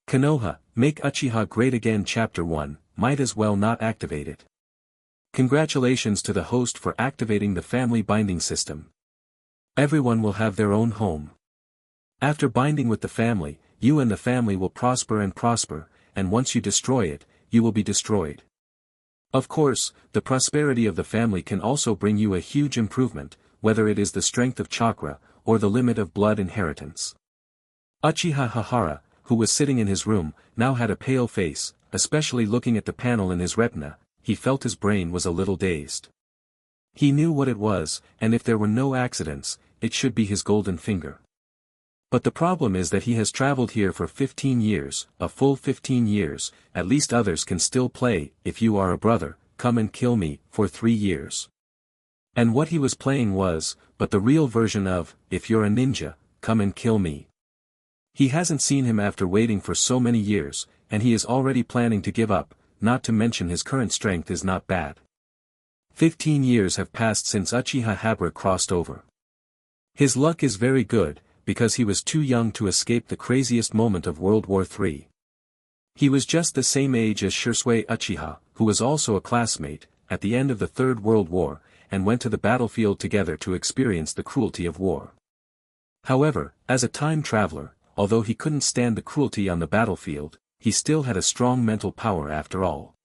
Konoha, Make Uchiha Great Again Chapter 1, might as well not activate it. Congratulations to the host for activating the family binding system. Everyone will have their own home. After binding with the family, you and the family will prosper, and once you destroy it, you will be destroyed. Of course, the prosperity of the family can also bring you a huge improvement, whether it is the strength of chakra, or the limit of blood inheritance. Uchiha Hahara, who was sitting in his room, now had a pale face, especially looking at the panel in his retina. He felt his brain was a little dazed. He knew what it was, and if there were no accidents, it should be his golden finger. But the problem is that he has traveled here for 15 years, a full 15 years, at least others can still play, If You Are a Brother, Come and Kill Me, for 3 years. And what he was playing was, but the real version of, If You're a Ninja, Come and Kill Me. He hasn't seen him after waiting for so many years, and he is already planning to give up, not to mention his current strength is not bad. 15 years have passed since Uchiha Habra crossed over. His luck is very good, because he was too young to escape the craziest moment of World War III. He was just the same age as Shisui Uchiha, who was also a classmate, at the end of the Third World War, and went to the battlefield together to experience the cruelty of war. However, as a time traveler, although he couldn't stand the cruelty on the battlefield, he still had a strong mental power after all.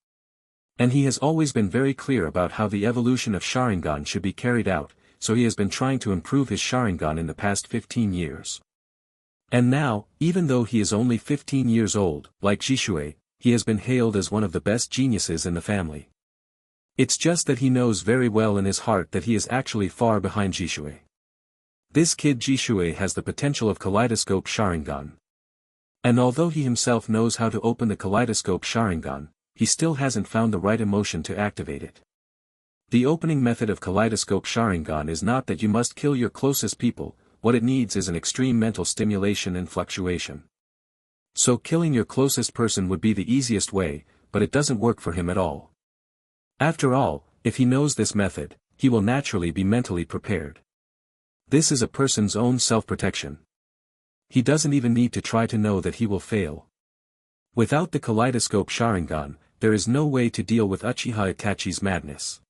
And he has always been very clear about how the evolution of Sharingan should be carried out, so he has been trying to improve his Sharingan in the past 15 years. And now, even though he is only 15 years old, like Jishui, he has been hailed as one of the best geniuses in the family. It's just that he knows very well in his heart that he is actually far behind Jishui. This kid Jishui has the potential of Kaleidoscope Sharingan. And although he himself knows how to open the Kaleidoscope Sharingan, he still hasn't found the right emotion to activate it. The opening method of Kaleidoscope Sharingan is not that you must kill your closest people, what it needs is an extreme mental stimulation and fluctuation. So killing your closest person would be the easiest way, but it doesn't work for him at all. After all, if he knows this method, he will naturally be mentally prepared. This is a person's own self-protection. He doesn't even need to try to know that he will fail. Without the Kaleidoscope Sharingan, there is no way to deal with Uchiha Itachi's madness.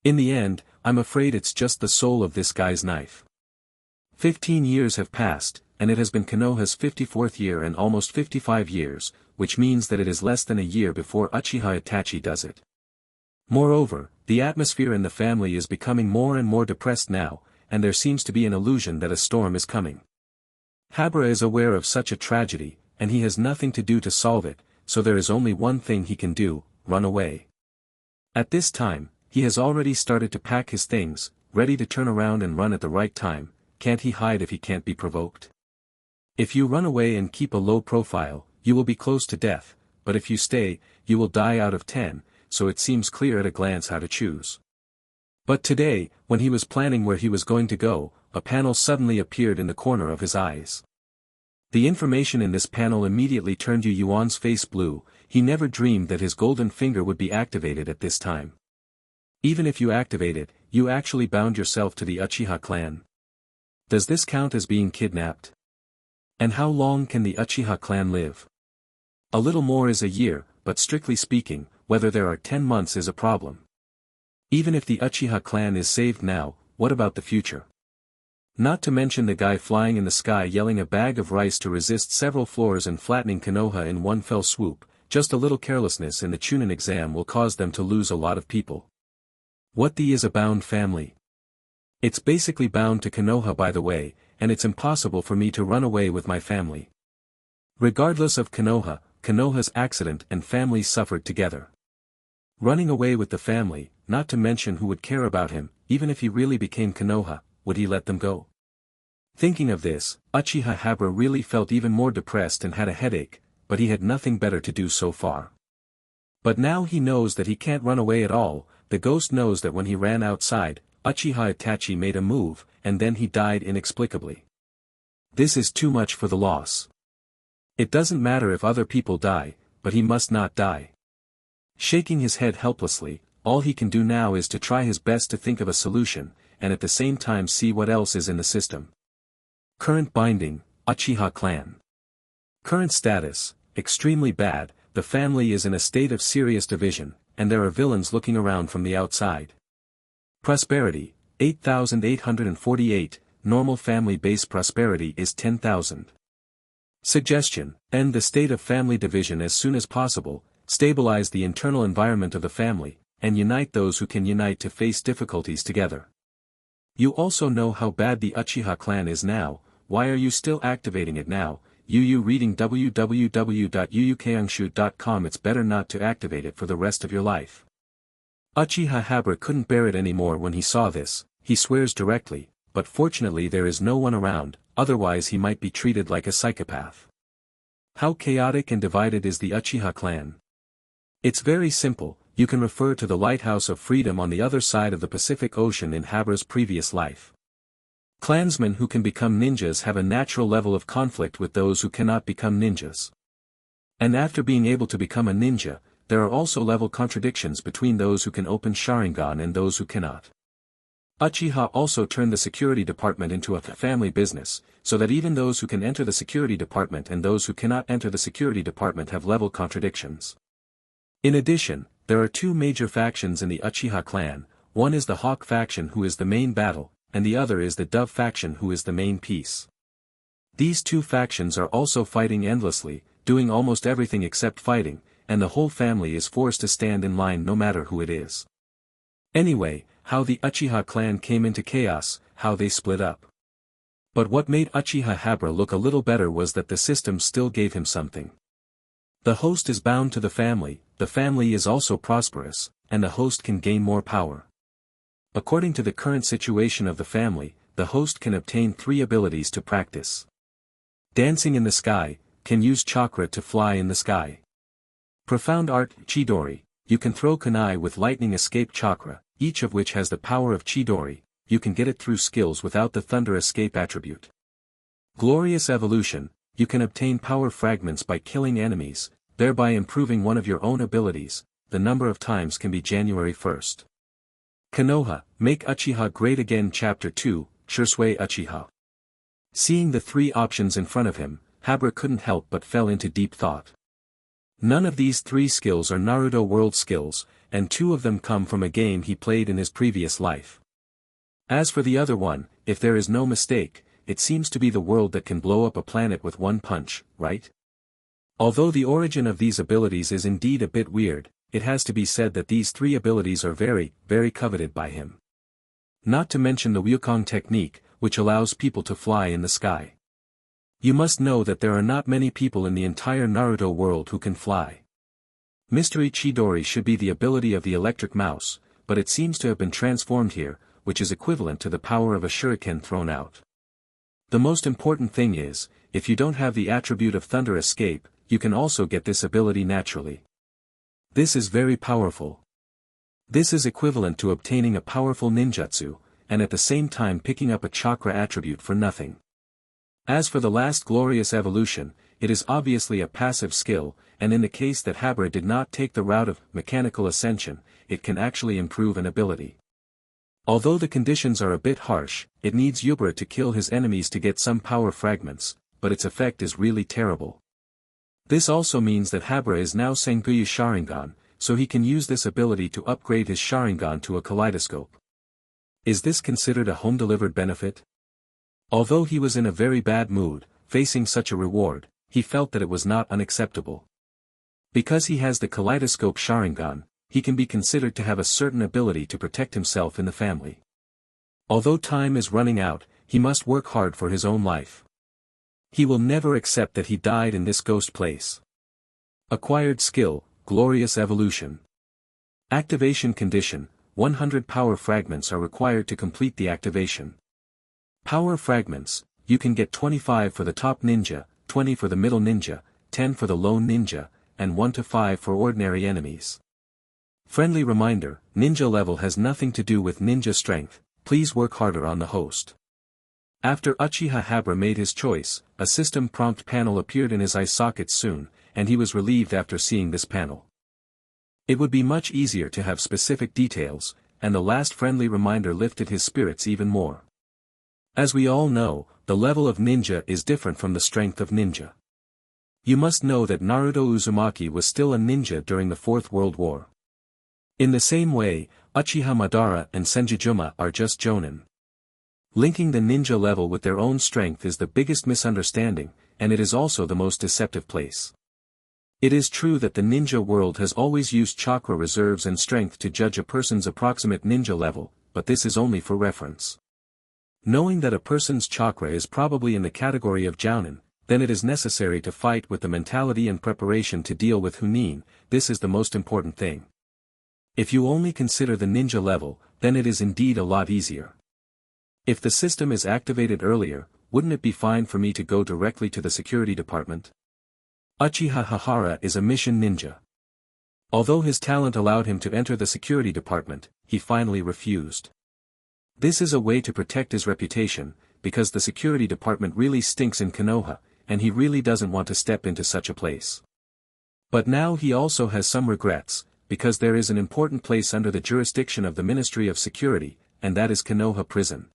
In the end, I'm afraid it's just the soul of this guy's knife. 15 years have passed, and it has been Konoha's 54th year and almost 55 years, which means that it is less than a year before Uchiha Itachi does it. Moreover, the atmosphere in the family is becoming more and more depressed now, and there seems to be an illusion that a storm is coming. Habra is aware of such a tragedy, and he has nothing to do to solve it, so there is only one thing he can do, run away. At this time, he has already started to pack his things, ready to turn around and run at the right time. Can't he hide if he can't be provoked? If you run away and keep a low profile, you will be close to death, but if you stay, you will die out of 10, so it seems clear at a glance how to choose. But today, when he was planning where he was going to go, a panel suddenly appeared in the corner of his eyes. The information in this panel immediately turned Yu Yuan's face blue. He never dreamed that his golden finger would be activated at this time. Even if you activate it, you actually bound yourself to the Uchiha clan. Does this count as being kidnapped? And how long can the Uchiha clan live? A little more is a year, but strictly speaking, whether there are 10 months is a problem. Even if the Uchiha clan is saved now, what about the future? Not to mention the guy flying in the sky yelling a bag of rice to resist several floors and flattening Konoha in one fell swoop. Just a little carelessness in the Chunin exam will cause them to lose a lot of people. What is a bound family? It's basically bound to Konoha, by the way, and it's impossible for me to run away with my family. Regardless of Konoha, Konoha's accident and family suffered together. Running away with the family, not to mention who would care about him, even if he really became Konoha, would he let them go? Thinking of this, Uchiha Habra really felt even more depressed and had a headache, but he had nothing better to do so far. But now he knows that he can't run away at all. The ghost knows that when he ran outside, Uchiha Itachi made a move, and then he died inexplicably. This is too much for the loss. It doesn't matter if other people die, but he must not die. Shaking his head helplessly, all he can do now is to try his best to think of a solution, and at the same time see what else is in the system. Current binding, Uchiha clan. Current status, extremely bad, the family is in a state of serious division, and there are villains looking around from the outside. Prosperity, 8,848, normal family base prosperity is 10,000. Suggestion: end the state of family division as soon as possible, stabilize the internal environment of the family, and unite those who can unite to face difficulties together. You also know how bad the Uchiha clan is now. Why are you still activating it now? You reading www.yuyukangshoot.com. It's better not to activate it for the rest of your life. Uchiha Habra couldn't bear it anymore when he saw this. He swears directly, but fortunately there is no one around, otherwise he might be treated like a psychopath. How chaotic and divided is the Uchiha clan? It's very simple. You can refer to the Lighthouse of Freedom on the other side of the Pacific Ocean in Habra's previous life. Clansmen who can become ninjas have a natural level of conflict with those who cannot become ninjas. And after being able to become a ninja, there are also level contradictions between those who can open Sharingan and those who cannot. Uchiha also turned the security department into a family business, so that even those who can enter the security department and those who cannot enter the security department have level contradictions. In addition, there are two major factions in the Uchiha clan. One is the Hawk faction, who is the main battle, and the other is the Dove faction, who is the main peace. These two factions are also fighting endlessly, doing almost everything except fighting, and the whole family is forced to stand in line no matter who it is. Anyway, how the Uchiha clan came into chaos, how they split up. But what made Uchiha Habra look a little better was that the system still gave him something. The host is bound to the family is also prosperous, and the host can gain more power. According to the current situation of the family, the host can obtain 3 abilities to practice. Dancing in the sky, can use chakra to fly in the sky. Profound art, Chidori, you can throw kunai with lightning escape chakra, each of which has the power of Chidori, you can get it through skills without the thunder escape attribute. Glorious evolution, you can obtain power fragments by killing enemies, thereby improving one of your own abilities. The number of times can be January 1st. Konoha, Make Uchiha Great Again Chapter 2, Shursui Uchiha. Seeing the 3 options in front of him, Habra couldn't help but fell into deep thought. None of these 3 skills are Naruto world skills, and 2 of them come from a game he played in his previous life. As for the other one, if there is no mistake, it seems to be the world that can blow up a planet with one punch, right? Although the origin of these abilities is indeed a bit weird, it has to be said that these 3 abilities are very, very coveted by him. Not to mention the Wukong technique, which allows people to fly in the sky. You must know that there are not many people in the entire Naruto world who can fly. Mystery Chidori should be the ability of the electric mouse, but it seems to have been transformed here, which is equivalent to the power of a shuriken thrown out. The most important thing is, if you don't have the attribute of thunder escape, you can also get this ability naturally. This is very powerful. This is equivalent to obtaining a powerful ninjutsu, and at the same time picking up a chakra attribute for nothing. As for the last glorious evolution, it is obviously a passive skill, and in the case that Habra did not take the route of mechanical ascension, it can actually improve an ability. Although the conditions are a bit harsh, it needs Yubara to kill his enemies to get some power fragments, but its effect is really terrible. This also means that Habra is now Sengoku Sharingan, so he can use this ability to upgrade his Sharingan to a kaleidoscope. Is this considered a home-delivered benefit? Although he was in a very bad mood, facing such a reward, he felt that it was not unacceptable. Because he has the kaleidoscope Sharingan, he can be considered to have a certain ability to protect himself in the family. Although time is running out, he must work hard for his own life. He will never accept that he died in this ghost place. Acquired skill, glorious evolution. Activation condition, 100 power fragments are required to complete the activation. Power fragments, you can get 25 for the top ninja, 20 for the middle ninja, 10 for the lone ninja, and 1 to 5 for ordinary enemies. Friendly reminder, ninja level has nothing to do with ninja strength, please work harder on the host. After Uchiha Habra made his choice, a system prompt panel appeared in his eye socket soon, and he was relieved after seeing this panel. It would be much easier to have specific details, and the last friendly reminder lifted his spirits even more. As we all know, the level of ninja is different from the strength of ninja. You must know that Naruto Uzumaki was still a ninja during the Fourth World War. In the same way, Uchiha Madara and Senjijuma are just jonin. Linking the ninja level with their own strength is the biggest misunderstanding, and it is also the most deceptive place. It is true that the ninja world has always used chakra reserves and strength to judge a person's approximate ninja level, but this is only for reference. Knowing that a person's chakra is probably in the category of jounin, then it is necessary to fight with the mentality and preparation to deal with Hunin. This is the most important thing. If you only consider the ninja level, then it is indeed a lot easier. If the system is activated earlier, wouldn't it be fine for me to go directly to the security department? Uchiha Hahara is a mission ninja. Although his talent allowed him to enter the security department, he finally refused. This is a way to protect his reputation, because the security department really stinks in Konoha, and he really doesn't want to step into such a place. But now he also has some regrets, because there is an important place under the jurisdiction of the Ministry of Security, and that is Konoha Prison.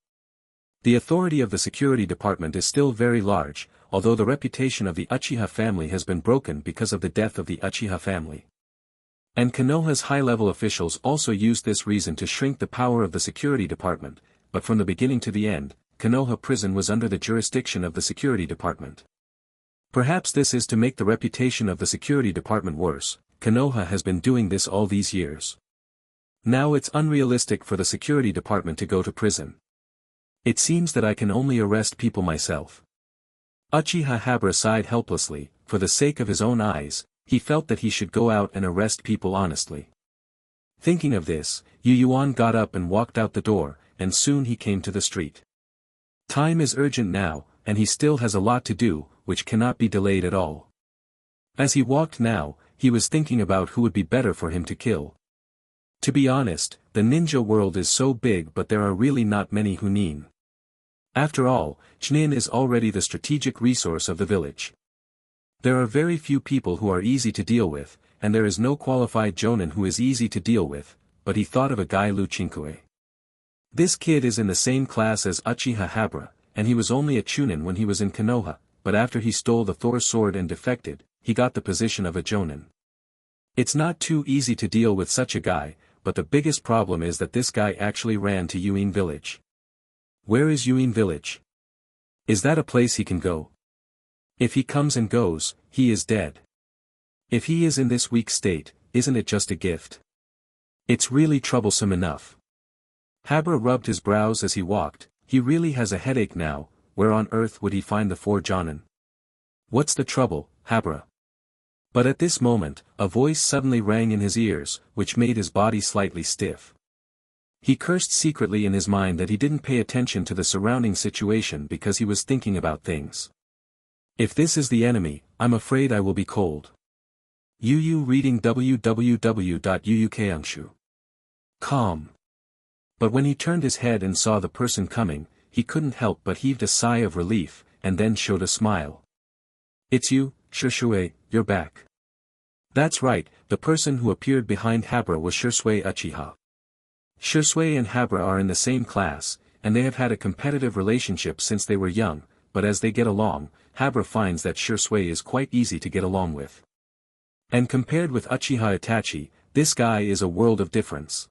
The authority of the security department is still very large, although the reputation of the Uchiha family has been broken because of the death of the Uchiha family. And Konoha's high-level officials also used this reason to shrink the power of the security department, but from the beginning to the end, Konoha Prison was under the jurisdiction of the security department. Perhaps this is to make the reputation of the security department worse. Konoha has been doing this all these years. Now it's unrealistic for the security department to go to prison. It seems that I can only arrest people myself. Uchiha Habara sighed helplessly. For the sake of his own eyes, he felt that he should go out and arrest people honestly. Thinking of this, Yu Yuan got up and walked out the door, and soon he came to the street. Time is urgent now, and he still has a lot to do, which cannot be delayed at all. As he walked now, he was thinking about who would be better for him to kill. To be honest, the ninja world is so big, but there are really not many Hunin. After all, Chunin is already the strategic resource of the village. There are very few people who are easy to deal with, and there is no qualified jonin who is easy to deal with, but he thought of a guy Lu Chinkue. This kid is in the same class as Uchiha Habara, and he was only a chunin when he was in Konoha, but after he stole the Thor sword and defected, he got the position of a jonin. It's not too easy to deal with such a guy, but the biggest problem is that this guy actually ran to Yuin village. Where is Yuin village? Is that a place he can go? If he comes and goes, he is dead. If he is in this weak state, isn't it just a gift? It's really troublesome enough. Habara rubbed his brows as he walked. He really has a headache now. Where on earth would he find the 4 jonin? What's the trouble, Habara? But at this moment, a voice suddenly rang in his ears, which made his body slightly stiff. He cursed secretly in his mind that he didn't pay attention to the surrounding situation because he was thinking about things. If this is the enemy, I'm afraid I will be cold. Yu reading www.yuukanshu.com. But when he turned his head and saw the person coming, he couldn't help but heaved a sigh of relief, and then showed a smile. It's you, Shisui, you're back. That's right, the person who appeared behind Habara was Shisui Uchiha. Shisui and Habara are in the same class, and they have had a competitive relationship since they were young, but as they get along, Habara finds that Shisui is quite easy to get along with. And compared with Uchiha Itachi, this guy is a world of difference.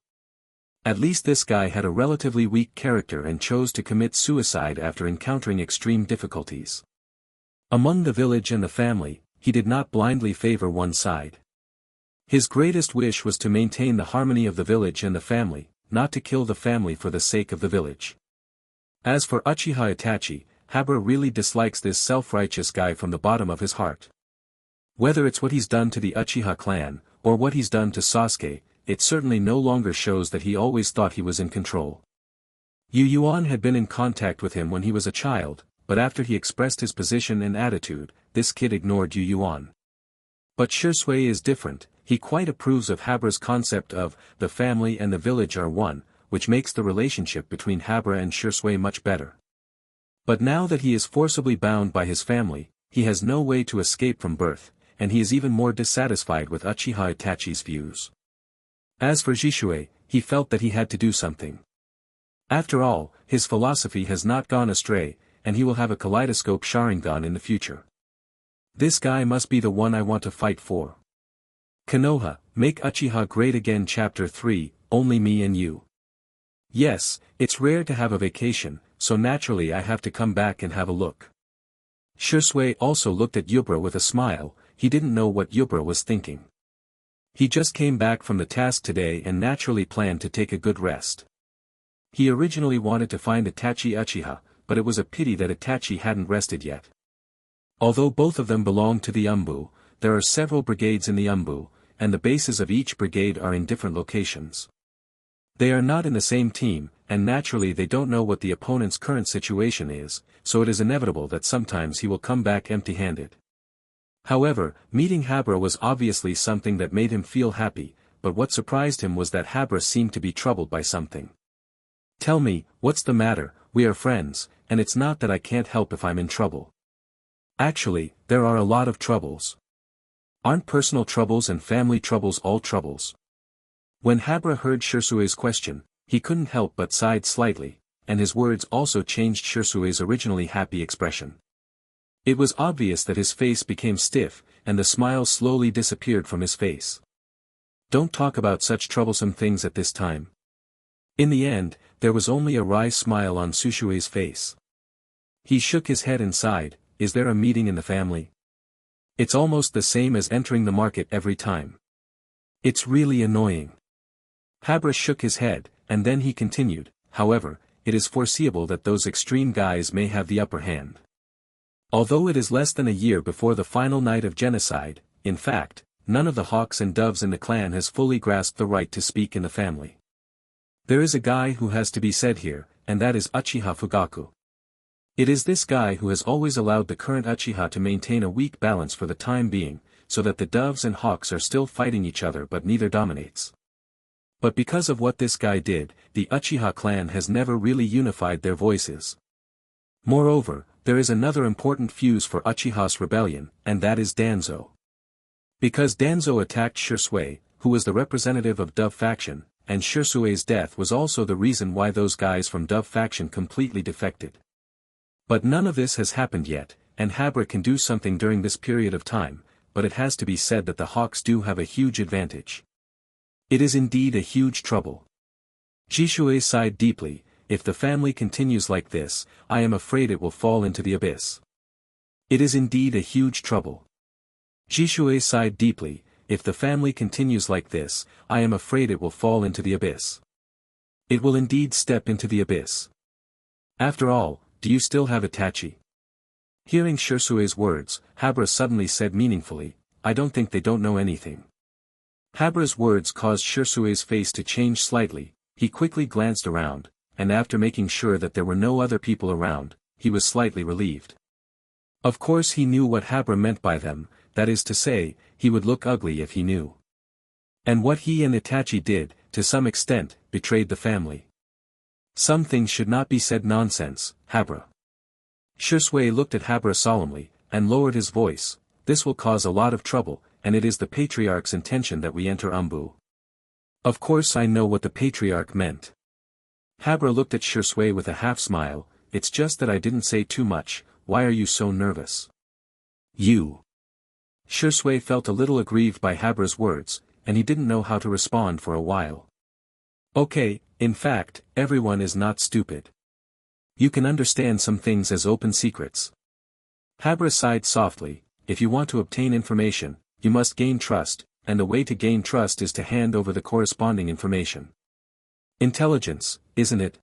At least this guy had a relatively weak character and chose to commit suicide after encountering extreme difficulties. Among the village and the family, he did not blindly favor one side. His greatest wish was to maintain the harmony of the village and the family, not to kill the family for the sake of the village. As for Uchiha Itachi, Habara really dislikes this self-righteous guy from the bottom of his heart. Whether it's what he's done to the Uchiha clan, or what he's done to Sasuke, it certainly no longer shows that he always thought he was in control. Yu Yuan had been in contact with him when he was a child, but after he expressed his position and attitude, this kid ignored Yu Yuan. But Shisui is different. He quite approves of Habara's concept of, the family and the village are one, which makes the relationship between Habara and Shisui much better. But now that he is forcibly bound by his family, he has no way to escape from birth, and he is even more dissatisfied with Uchiha Itachi's views. As for Shisui, he felt that he had to do something. After all, his philosophy has not gone astray, and he will have a kaleidoscope Sharingan in the future. This guy must be the one I want to fight for. Konoha, Make Uchiha Great Again Chapter 3, Only Me and You. Yes, it's rare to have a vacation, so naturally I have to come back and have a look. Shisui also looked at Yubra with a smile. He didn't know what Yubra was thinking. He just came back from the task today and naturally planned to take a good rest. He originally wanted to find Itachi Uchiha, but it was a pity that Itachi hadn't rested yet. Although both of them belong to the Umbu, there are several brigades in the Umbu, and the bases of each brigade are in different locations. They are not in the same team, and naturally they don't know what the opponent's current situation is, so it is inevitable that sometimes he will come back empty-handed. However, meeting Habra was obviously something that made him feel happy, but what surprised him was that Habra seemed to be troubled by something. Tell me, what's the matter? We are friends, and it's not that I can't help if I'm in trouble. Actually, there are a lot of troubles. Aren't personal troubles and family troubles all troubles? When Habra heard Shisui's question, he couldn't help but sighed slightly, and his words also changed Shisui's originally happy expression. It was obvious that his face became stiff, and the smile slowly disappeared from his face. Don't talk about such troublesome things at this time. In the end, there was only a wry smile on Shisui's face. He shook his head and sighed. Is there a meeting in the family? It's almost the same as entering the market every time. It's really annoying. Habra shook his head, and then he continued, however, it is foreseeable that those extreme guys may have the upper hand. Although it is less than a year before the final night of genocide, in fact, none of the hawks and doves in the clan has fully grasped the right to speak in the family. There is a guy who has to be said here, and that is Uchiha Fugaku. It is this guy who has always allowed the current Uchiha to maintain a weak balance for the time being, so that the doves and hawks are still fighting each other but neither dominates. But because of what this guy did, the Uchiha clan has never really unified their voices. Moreover, there is another important fuse for Uchiha's rebellion, and that is Danzo. Because Danzo attacked Shisui, who was the representative of Dove faction, and Shisui's death was also the reason why those guys from Dove faction completely defected. But none of this has happened yet, and Habra can do something during this period of time, but it has to be said that the hawks do have a huge advantage. It is indeed a huge trouble. Jishui sighed deeply. If the family continues like this, I am afraid it will fall into the abyss. It is indeed a huge trouble. Jishui sighed deeply. If the family continues like this, I am afraid it will fall into the abyss. It will indeed step into the abyss. After all, do you still have Itachi? Hearing Shisui's words, Habra suddenly said meaningfully, I don't think they don't know anything. Habra's words caused Shisui's face to change slightly. He quickly glanced around, and after making sure that there were no other people around, he was slightly relieved. Of course he knew what Habra meant by them, that is to say, he would look ugly if he knew. And what he and Itachi did, to some extent, betrayed the family. Some things should not be said nonsense, Habra. Shisui looked at Habra solemnly, and lowered his voice. This will cause a lot of trouble, and it is the Patriarch's intention that we enter Umbu. Of course I know what the Patriarch meant. Habra looked at Shisui with a half-smile. It's just that I didn't say too much. Why are you so nervous? You. Shisui felt a little aggrieved by Habra's words, and he didn't know how to respond for a while. Okay, in fact, everyone is not stupid. You can understand some things as open secrets. Habra sighed softly. If you want to obtain information, you must gain trust, and the way to gain trust is to hand over the corresponding information. Intelligence, isn't it?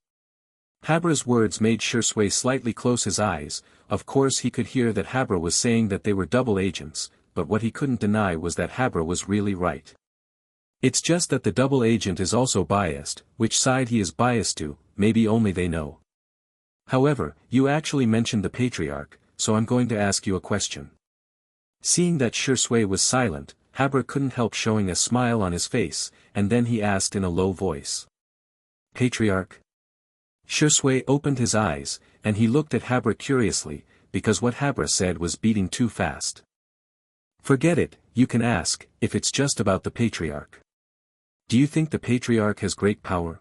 Habra's words made Shisui slightly close his eyes. Of course he could hear that Habra was saying that they were double agents, but what he couldn't deny was that Habra was really right. It's just that the double agent is also biased. Which side he is biased to, maybe only they know. However, you actually mentioned the Patriarch, so I'm going to ask you a question. Seeing that Shisui was silent, Habra couldn't help showing a smile on his face, and then he asked in a low voice. Patriarch? Shisui opened his eyes, and he looked at Habra curiously, because what Habra said was beating too fast. Forget it, you can ask, if it's just about the Patriarch. Do you think the Patriarch has great power?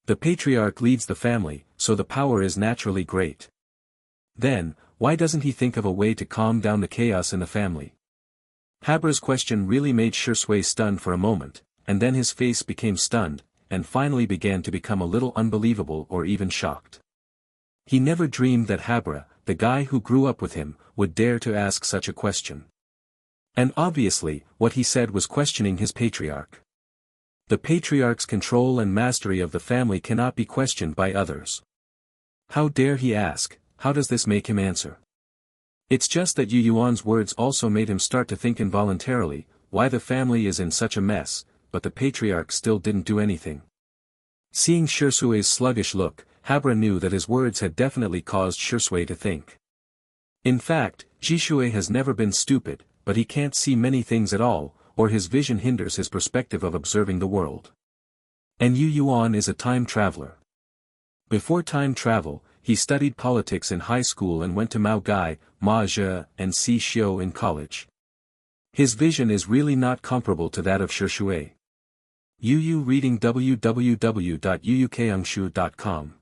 The Patriarch leads the family, so the power is naturally great. Then, Why doesn't he think of a way to calm down the chaos in the family? Habura's question really made Shisui stunned for a moment, and then his face became stunned, and finally began to become a little unbelievable or even shocked. He never dreamed that Habura, the guy who grew up with him, would dare to ask such a question. And obviously, what he said was questioning his patriarch. The patriarch's control and mastery of the family cannot be questioned by others. How dare he ask? How does this make him answer? It's just that Yu Yuan's words also made him start to think involuntarily, why the family is in such a mess, but the patriarch still didn't do anything. Seeing Shisui's sluggish look, Habura knew that his words had definitely caused Shisui to think. In fact, Jishui has never been stupid, but he can't see many things at all, or his vision hinders his perspective of observing the world. And Yu Yuan is a time traveler. Before time travel, he studied politics in high school and went to Mao Gai, Ma Zhe, and Si Xiu in college. His vision is really not comparable to that of Shishui. Yu reading www.yuyukeungshu.com.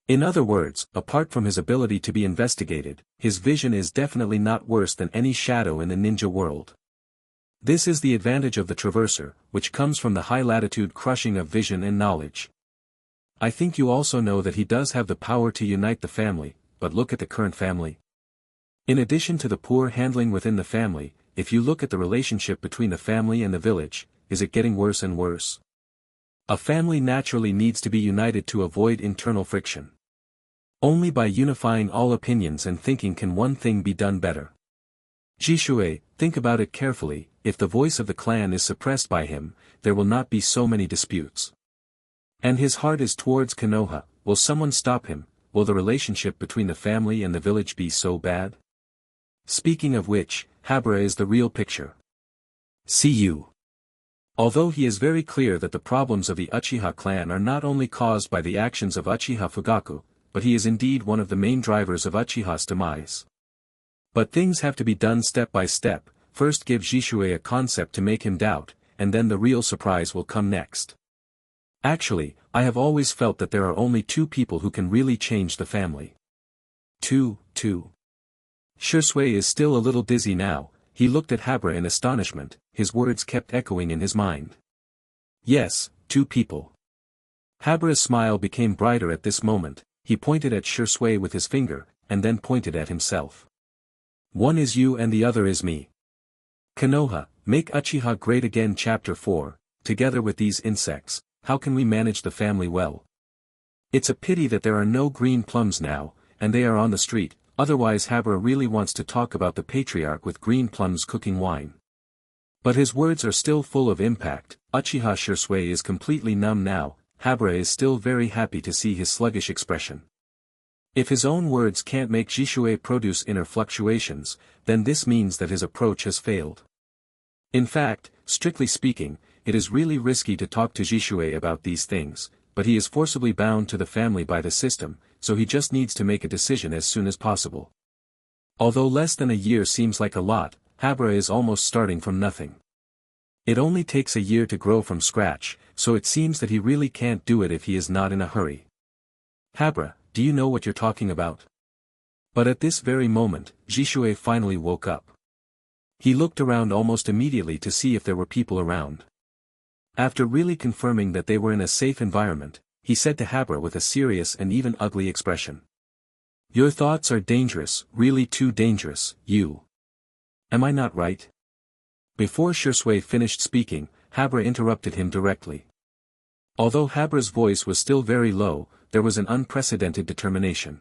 In other words, apart from his ability to be investigated, his vision is definitely not worse than any shadow in the ninja world. This is the advantage of the Traverser, which comes from the high-latitude crushing of vision and knowledge. I think you also know that he does have the power to unite the family, but look at the current family. In addition to the poor handling within the family, if you look at the relationship between the family and the village, is it getting worse and worse? A family naturally needs to be united to avoid internal friction. Only by unifying all opinions and thinking can one thing be done better. Jishui, think about it carefully, if the voice of the clan is suppressed by him, there will not be so many disputes. And his heart is towards Konoha, will someone stop him? Will the relationship between the family and the village be so bad? Speaking of which, Habura is the real picture. See you. Although he is very clear that the problems of the Uchiha clan are not only caused by the actions of Uchiha Fugaku, but he is indeed one of the main drivers of Uchiha's demise. But things have to be done step by step, first give Jishui a concept to make him doubt, and then the real surprise will come next. Actually, I have always felt that there are only two people who can really change the family. Two. Shisui is still a little dizzy now, he looked at Habura in astonishment, his words kept echoing in his mind. Yes, two people. Habura's smile became brighter at this moment, he pointed at Shisui with his finger, and then pointed at himself. One is you and the other is me. Konoha, make Uchiha great again. Chapter 4, together with these insects, how can we manage the family well? It's a pity that there are no green plums now, and they are on the street, otherwise Habura really wants to talk about the patriarch with green plums cooking wine. But his words are still full of impact. Uchiha Shisui is completely numb now, Habura is still very happy to see his sluggish expression. If his own words can't make Jishui produce inner fluctuations, then this means that his approach has failed. In fact, strictly speaking, it is really risky to talk to Jishui about these things, but he is forcibly bound to the family by the system, so he just needs to make a decision as soon as possible. Although less than a year seems like a lot, Habura is almost starting from nothing. It only takes a year to grow from scratch, so it seems that he really can't do it if he is not in a hurry. Habura, do you know what you're talking about? But at this very moment, Jishui finally woke up. He looked around almost immediately to see if there were people around. After really confirming that they were in a safe environment, he said to Habura with a serious and even ugly expression. Your thoughts are dangerous, really too dangerous, you. Am I not right? Before Shisui finished speaking, Habura interrupted him directly. Although Habura's voice was still very low, there was an unprecedented determination.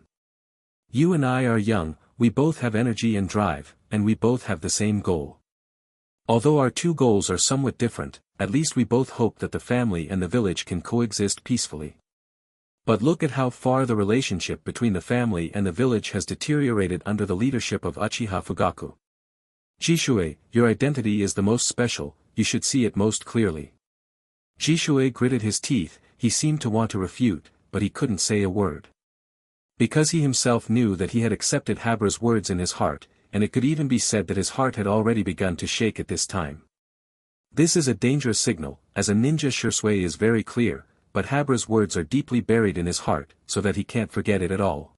You and I are young, we both have energy and drive, and we both have the same goal. Although our two goals are somewhat different, at least we both hope that the family and the village can coexist peacefully. But look at how far the relationship between the family and the village has deteriorated under the leadership of Uchiha Fugaku. Jishui, your identity is the most special, you should see it most clearly. Jishui gritted his teeth, he seemed to want to refute, but he couldn't say a word. Because he himself knew that he had accepted Habura's words in his heart, and it could even be said that his heart had already begun to shake at this time. This is a dangerous signal, as a ninja Shisui is very clear, but Habura's words are deeply buried in his heart, so that he can't forget it at all.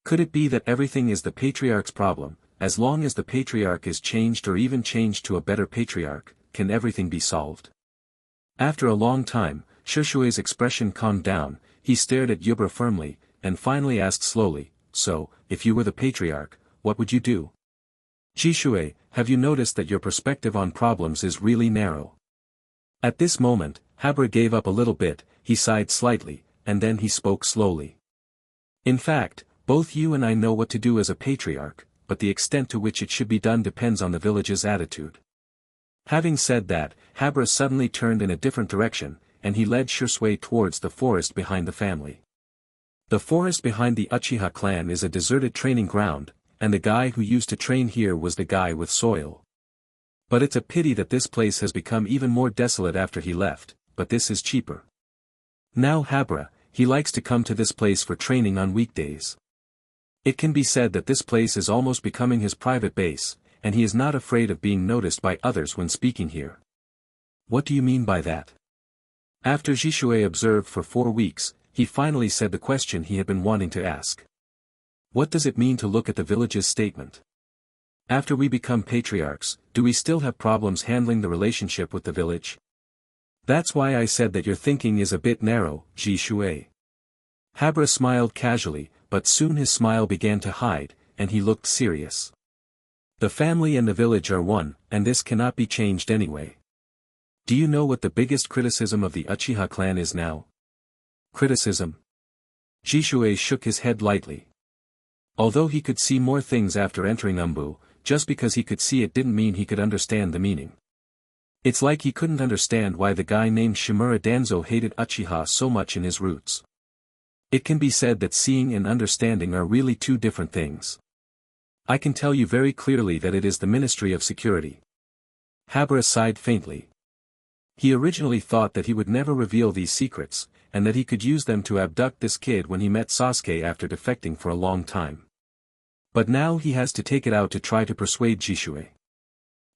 Could it be that everything is the patriarch's problem? As long as the patriarch is changed or even changed to a better patriarch, can everything be solved? After a long time, Shishue's expression calmed down, he stared at Yubara firmly, and finally asked slowly, "So, if you were the patriarch, what would you do?" "Jishue, have you noticed that your perspective on problems is really narrow?" At this moment, Habra gave up a little bit, he sighed slightly, and then he spoke slowly. "In fact, both you and I know what to do as a patriarch, but the extent to which it should be done depends on the village's attitude." Having said that, Habra suddenly turned in a different direction, and he led Shisui towards the forest behind the family. The forest behind the Uchiha clan is a deserted training ground, and the guy who used to train here was the guy with soil. But it's a pity that this place has become even more desolate after he left, but this is cheaper. Now Habra, he likes to come to this place for training on weekdays. It can be said that this place is almost becoming his private base, and he is not afraid of being noticed by others when speaking here. What do you mean by that? After Jishue observed for 4 weeks, he finally said the question he had been wanting to ask. What does it mean to look at the village's statement? After we become patriarchs, do we still have problems handling the relationship with the village? That's why I said that your thinking is a bit narrow, Jishue. Habra smiled casually, but soon his smile began to hide, and he looked serious. The family and the village are one, and this cannot be changed anyway. Do you know what the biggest criticism of the Uchiha clan is now? Criticism? Jishue shook his head lightly. Although he could see more things after entering Umbu, just because he could see it didn't mean he could understand the meaning. It's like he couldn't understand why the guy named Shimura Danzo hated Uchiha so much in his roots. It can be said that seeing and understanding are really two different things. I can tell you very clearly that it is the Ministry of Security. Habra sighed faintly. He originally thought that he would never reveal these secrets, and that he could use them to abduct this kid when he met Sasuke after defecting for a long time. But now he has to take it out to try to persuade Jishue.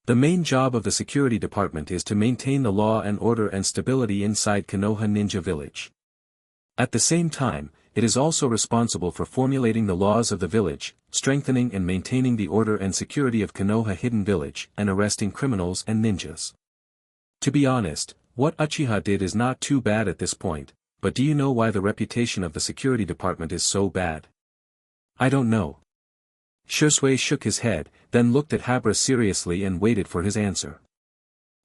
The main job of the security department is to maintain the law and order and stability inside Konoha Ninja Village. At the same time, it is also responsible for formulating the laws of the village, strengthening and maintaining the order and security of Konoha Hidden Village, and arresting criminals and ninjas. To be honest, what Uchiha did is not too bad at this point, but do you know why the reputation of the security department is so bad? I don't know. Shisui shook his head, then looked at Habra seriously and waited for his answer.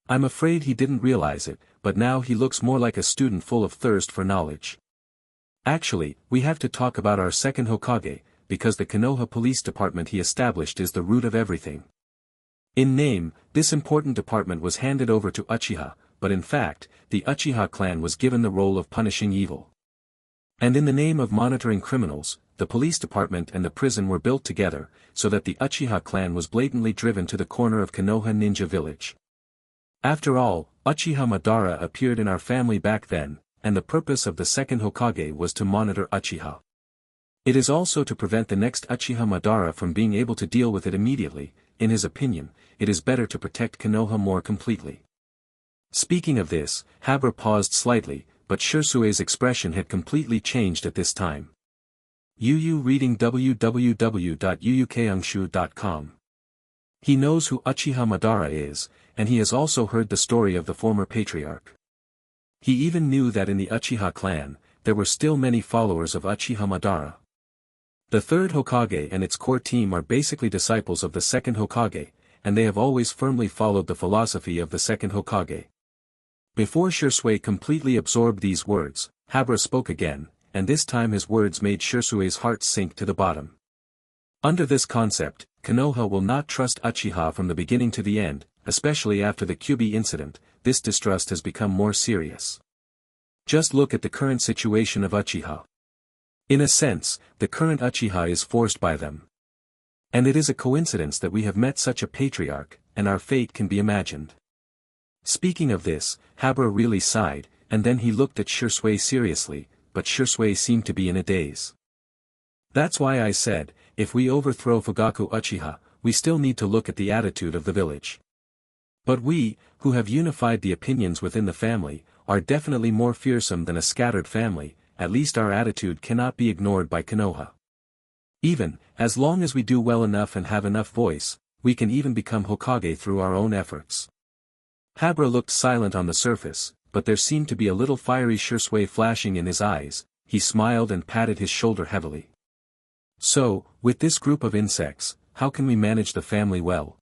I'm afraid he didn't realize it, but now he looks more like a student full of thirst for knowledge. Actually, we have to talk about our second Hokage, because the Konoha police department he established is the root of everything. In name, this important department was handed over to Uchiha, but in fact, the Uchiha clan was given the role of punishing evil. And in the name of monitoring criminals, the police department and the prison were built together, so that the Uchiha clan was blatantly driven to the corner of Konoha Ninja Village. After all, Uchiha Madara appeared in our family back then, and the purpose of the second Hokage was to monitor Uchiha. It is also to prevent the next Uchiha Madara from being able to deal with it immediately. In his opinion, it is better to protect Konoha more completely. Speaking of this, Habra paused slightly, but Shisue's expression had completely changed at this time. Yu reading www.yuyukeangshu.com. He knows who Uchiha Madara is, and he has also heard the story of the former patriarch. He even knew that in the Uchiha clan, there were still many followers of Uchiha Madara. The third Hokage and its core team are basically disciples of the second Hokage, and they have always firmly followed the philosophy of the second Hokage. Before Shisui completely absorbed these words, Habra spoke again, and this time his words made Shisue's heart sink to the bottom. Under this concept, Konoha will not trust Uchiha from the beginning to the end, especially after the Kyubi incident. This distrust has become more serious. Just look at the current situation of Uchiha. In a sense, the current Uchiha is forced by them. And it is a coincidence that we have met such a patriarch, and our fate can be imagined. Speaking of this, Habra really sighed, and then he looked at Shisui seriously, but Shisui seemed to be in a daze. That's why I said, if we overthrow Fugaku Uchiha, we still need to look at the attitude of the village. But we, who have unified the opinions within the family, are definitely more fearsome than a scattered family, at least our attitude cannot be ignored by Konoha. Even, as long as we do well enough and have enough voice, we can even become Hokage through our own efforts. Habra looked silent on the surface, but there seemed to be a little fiery Shursui flashing in his eyes. He smiled and patted his shoulder heavily. So, with this group of insects, how can we manage the family well?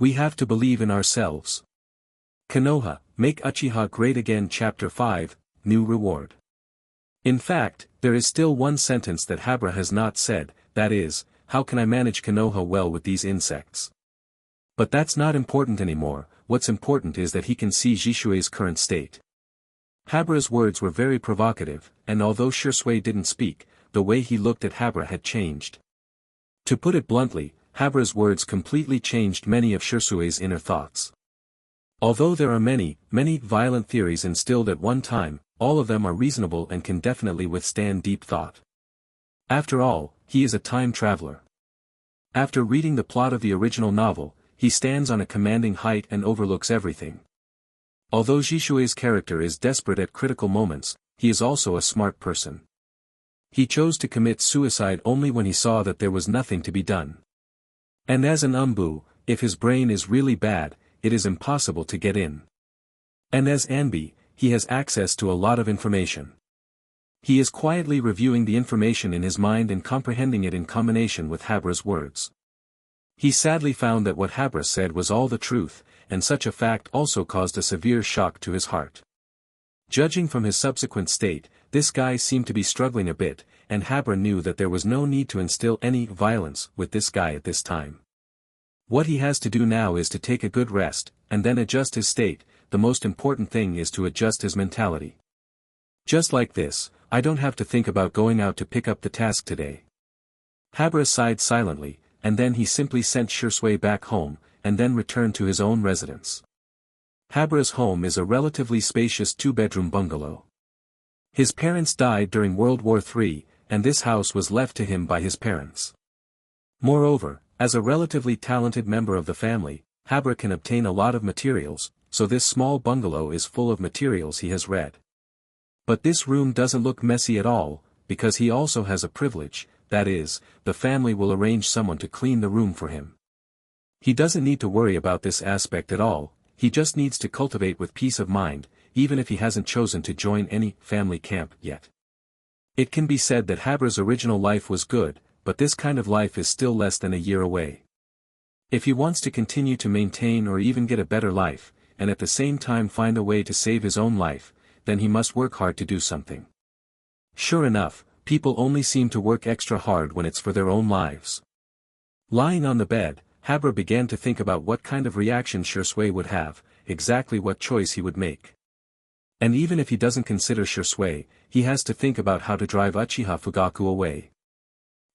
We have to believe in ourselves. Konoha, Make Uchiha Great Again Chapter 5, New Reward. In fact, there is still one sentence that Habra has not said, that is, how can I manage Konoha well with these insects? But that's not important anymore, what's important is that he can see Jishui's current state. Habra's words were very provocative, and although Shursui didn't speak, the way he looked at Habra had changed. To put it bluntly, Habra's words completely changed many of Shursui's inner thoughts. Although there are many violent theories instilled at one time, all of them are reasonable and can definitely withstand deep thought. After all, he is a time traveler. After reading the plot of the original novel, he stands on a commanding height and overlooks everything. Although Jishui's character is desperate at critical moments, he is also a smart person. He chose to commit suicide only when he saw that there was nothing to be done. And as an Umbu, if his brain is really bad, it is impossible to get in. And as Anbi, he has access to a lot of information. He is quietly reviewing the information in his mind and comprehending it in combination with Habra's words. He sadly found that what Habra said was all the truth, and such a fact also caused a severe shock to his heart. Judging from his subsequent state, this guy seemed to be struggling a bit, and Habra knew that there was no need to instill any violence with this guy at this time. What he has to do now is to take a good rest, and then adjust his state. The most important thing is to adjust his mentality. Just like this, I don't have to think about going out to pick up the task today. Habra sighed silently, and then he simply sent Shursui back home, and then returned to his own residence. Habra's home is a relatively spacious two-bedroom bungalow. His parents died during World War III, and this house was left to him by his parents. Moreover, as a relatively talented member of the family, Habra can obtain a lot of materials, so this small bungalow is full of materials he has read. But this room doesn't look messy at all, because he also has a privilege, that is, the family will arrange someone to clean the room for him. He doesn't need to worry about this aspect at all, he just needs to cultivate with peace of mind, even if he hasn't chosen to join any family camp yet. It can be said that Habra's original life was good, but this kind of life is still less than a year away. If he wants to continue to maintain or even get a better life, and at the same time find a way to save his own life, then he must work hard to do something. Sure enough, people only seem to work extra hard when it's for their own lives. Lying on the bed, Habra began to think about what kind of reaction Shursui would have, exactly what choice he would make. And even if he doesn't consider Shursui, he has to think about how to drive Uchiha Fugaku away.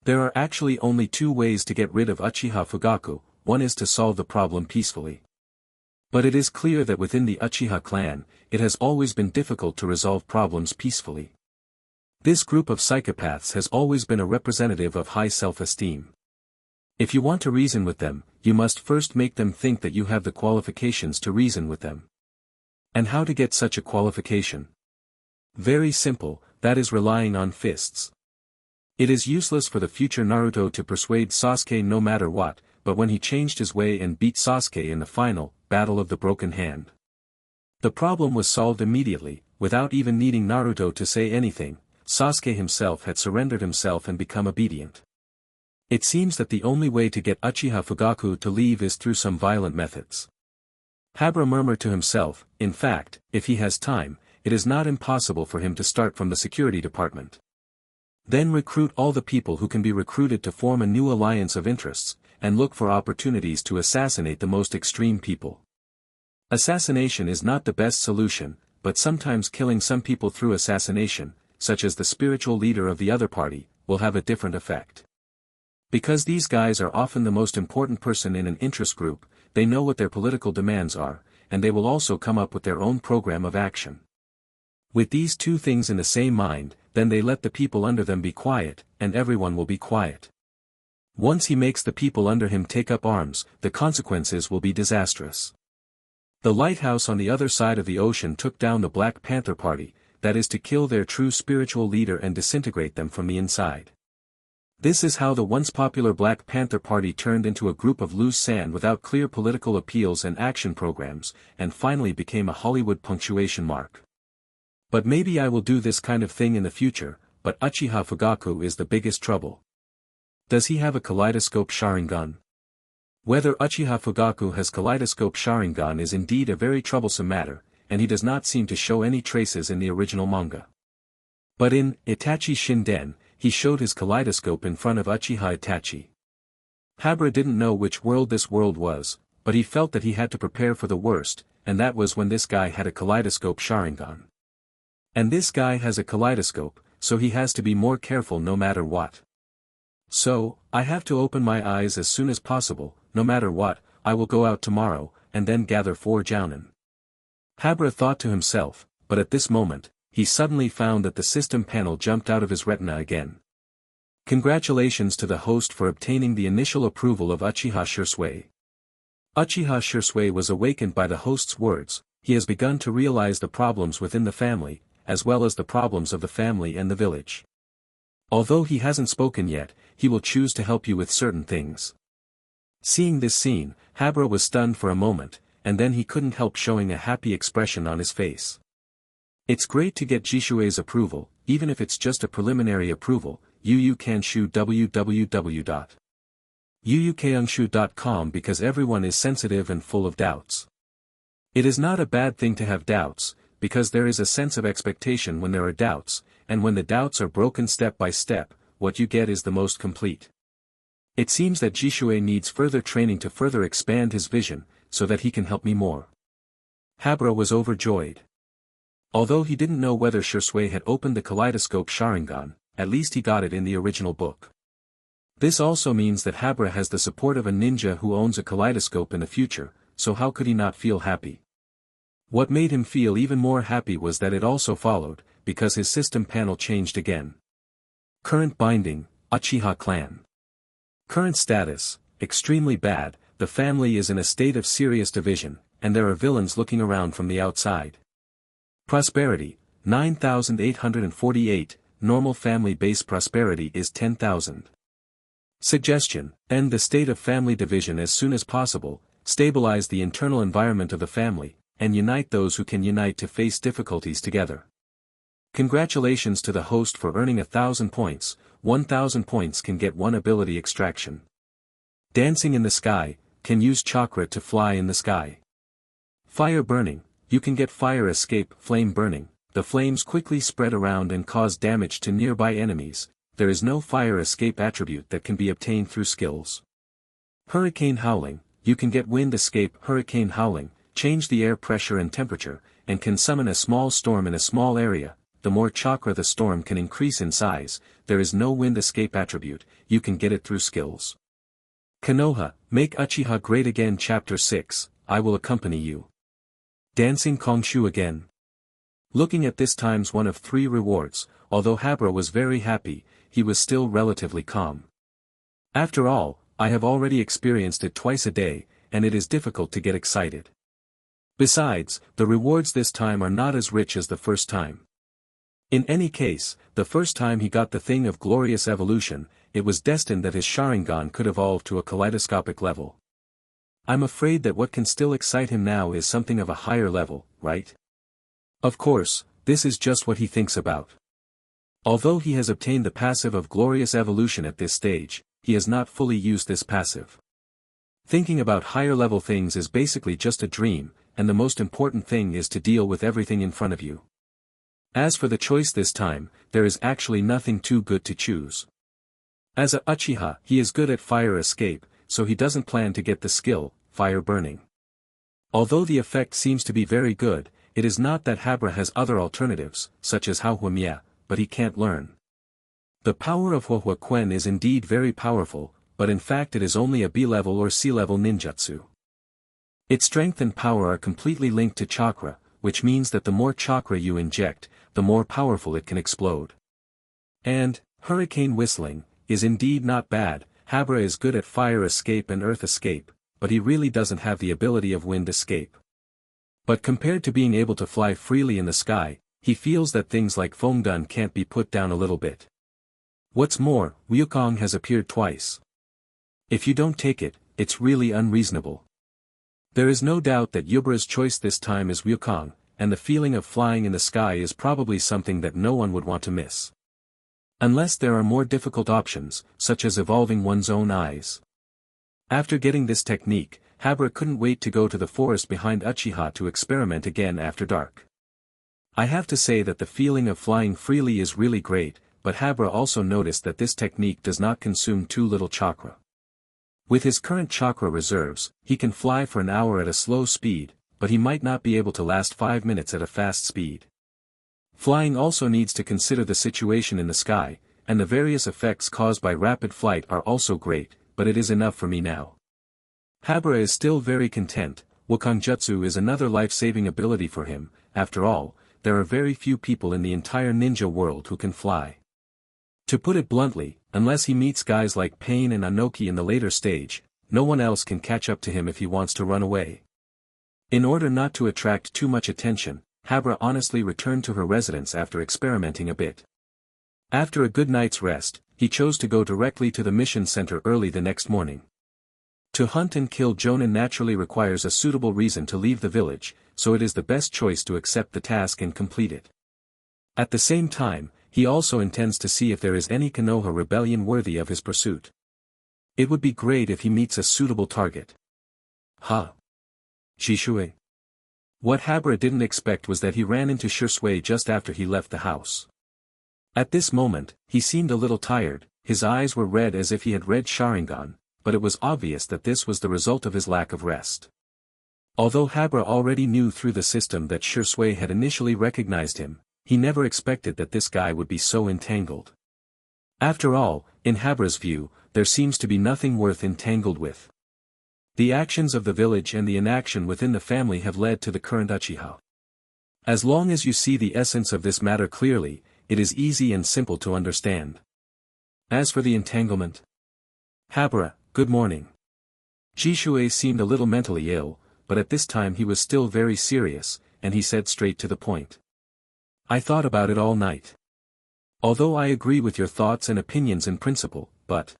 There are actually only two ways to get rid of Uchiha Fugaku, one is to solve the problem peacefully. But it is clear that within the Uchiha clan, it has always been difficult to resolve problems peacefully. This group of psychopaths has always been a representative of high self-esteem. If you want to reason with them, you must first make them think that you have the qualifications to reason with them. And how to get such a qualification? Very simple, that is relying on fists. It is useless for the future Naruto to persuade Sasuke no matter what, but when he changed his way and beat Sasuke in the final battle of the broken hand. The problem was solved immediately, without even needing Naruto to say anything. Sasuke himself had surrendered himself and become obedient. It seems that the only way to get Uchiha Fugaku to leave is through some violent methods. Habra murmured to himself, in fact, if he has time, it is not impossible for him to start from the security department. Then recruit all the people who can be recruited to form a new alliance of interests, and look for opportunities to assassinate the most extreme people. Assassination is not the best solution, but sometimes killing some people through assassination, such as the spiritual leader of the other party, will have a different effect. Because these guys are often the most important person in an interest group, they know what their political demands are, and they will also come up with their own program of action. With these two things in the same mind, then they let the people under them be quiet, and everyone will be quiet. Once he makes the people under him take up arms, the consequences will be disastrous. The lighthouse on the other side of the ocean took down the Black Panther Party, that is to kill their true spiritual leader and disintegrate them from the inside. This is how the once popular Black Panther Party turned into a group of loose sand without clear political appeals and action programs, and finally became a Hollywood punctuation mark. But maybe I will do this kind of thing in the future, but Uchiha Fugaku is the biggest trouble. Does he have a kaleidoscope Sharingan? Whether Uchiha Fugaku has kaleidoscope Sharingan is indeed a very troublesome matter, and he does not seem to show any traces in the original manga. But in Itachi Shinden, he showed his kaleidoscope in front of Uchiha Itachi. Habra didn't know which world this world was, but he felt that he had to prepare for the worst, and that was when this guy had a kaleidoscope Sharingan. And this guy has a kaleidoscope, so he has to be more careful no matter what. So, I have to open my eyes as soon as possible, no matter what, I will go out tomorrow, and then gather 4 jounin. Habra thought to himself, but at this moment, he suddenly found that the system panel jumped out of his retina again. Congratulations to the host for obtaining the initial approval of Uchiha Shisui. Uchiha Shisui was awakened by the host's words. He has begun to realize the problems within the family, as well as the problems of the family and the village. Although he hasn't spoken yet, he will choose to help you with certain things. Seeing this scene, Habra was stunned for a moment, and then he couldn't help showing a happy expression on his face. It's great to get Jishue's approval, even if it's just a preliminary approval. Kanshu www.yuukanshu.com because everyone is sensitive and full of doubts. It is not a bad thing to have doubts, because there is a sense of expectation when there are doubts, and when the doubts are broken step by step, what you get is the most complete. It seems that Jishue needs further training to further expand his vision, so that he can help me more. Habra was overjoyed. Although he didn't know whether Shisui had opened the kaleidoscope Sharingan, at least he got it in the original book. This also means that Habra has the support of a ninja who owns a kaleidoscope in the future, so how could he not feel happy? What made him feel even more happy was that it also followed, because his system panel changed again. Current binding, Uchiha clan. Current status, extremely bad, the family is in a state of serious division, and there are villains looking around from the outside. Prosperity, 9,848, normal family base prosperity is 10,000. Suggestion, end the state of family division as soon as possible, stabilize the internal environment of the family, and unite those who can unite to face difficulties together. Congratulations to the host for earning 1,000 points, 1,000 points can get 1 ability extraction. Dancing in the sky, can use chakra to fly in the sky. Fire burning, you can get fire escape, flame burning, the flames quickly spread around and cause damage to nearby enemies, there is no fire escape attribute that can be obtained through skills. Hurricane howling, you can get wind escape, hurricane howling, change the air pressure and temperature, and can summon a small storm in a small area. The more chakra the storm can increase in size, there is no wind escape attribute, you can get it through skills. Konoha, make Uchiha great again Chapter 6, I will accompany you. Dancing Kongshu again. Looking at this times one of 3 rewards, although Habra was very happy, he was still relatively calm. After all, I have already experienced it twice a day, and it is difficult to get excited. Besides, the rewards this time are not as rich as the first time. In any case, the first time he got the thing of glorious evolution, it was destined that his Sharingan could evolve to a kaleidoscopic level. I'm afraid that what can still excite him now is something of a higher level, right? Of course, this is just what he thinks about. Although he has obtained the passive of glorious evolution at this stage, he has not fully used this passive. Thinking about higher level things is basically just a dream, and the most important thing is to deal with everything in front of you. As for the choice this time, there is actually nothing too good to choose. As a Uchiha, he is good at fire escape, so he doesn't plan to get the skill, fire burning. Although the effect seems to be very good, it is not that Habra has other alternatives, such as Haohuamia, but he can't learn. The power of Huahua Quen is indeed very powerful, but in fact it is only a B-level or C-level ninjutsu. Its strength and power are completely linked to chakra, which means that the more chakra you inject, the more powerful it can explode. And, hurricane whistling, is indeed not bad. Habra is good at fire escape and earth escape, but he really doesn't have the ability of wind escape. But compared to being able to fly freely in the sky, he feels that things like Fengdun can't be put down a little bit. What's more, Ryukong has appeared twice. If you don't take it, it's really unreasonable. There is no doubt that Yubara's choice this time is Ryukong, and the feeling of flying in the sky is probably something that no one would want to miss. Unless there are more difficult options, such as evolving one's own eyes. After getting this technique, Habara couldn't wait to go to the forest behind Uchiha to experiment again after dark. I have to say that the feeling of flying freely is really great, but Habara also noticed that this technique does not consume too little chakra. With his current chakra reserves, he can fly for an hour at a slow speed, but he might not be able to last 5 minutes at a fast speed. Flying also needs to consider the situation in the sky, and the various effects caused by rapid flight are also great, but it is enough for me now. Habara is still very content. Wukong Jutsu is another life-saving ability for him. After all, there are very few people in the entire ninja world who can fly. To put it bluntly, unless he meets guys like Pain and Anoki in the later stage, no one else can catch up to him if he wants to run away. In order not to attract too much attention, Habara honestly returned to her residence after experimenting a bit. After a good night's rest, he chose to go directly to the mission center early the next morning. To hunt and kill Jonin naturally requires a suitable reason to leave the village, so it is the best choice to accept the task and complete it. At the same time, he also intends to see if there is any Konoha rebellion worthy of his pursuit. It would be great if he meets a suitable target. Shishui. What Habara didn't expect was that he ran into Shisui just after he left the house. At this moment, he seemed a little tired, his eyes were red as if he had read Sharingan, but it was obvious that this was the result of his lack of rest. Although Habara already knew through the system that Shisui had initially recognized him, he never expected that this guy would be so entangled. After all, in Habara's view, there seems to be nothing worth entangled with. The actions of the village and the inaction within the family have led to the current Uchiha. As long as you see the essence of this matter clearly, it is easy and simple to understand. As for the entanglement. Habara, good morning. Shisui seemed a little mentally ill, but at this time he was still very serious, and he said straight to the point. I thought about it all night. Although I agree with your thoughts and opinions in principle, but...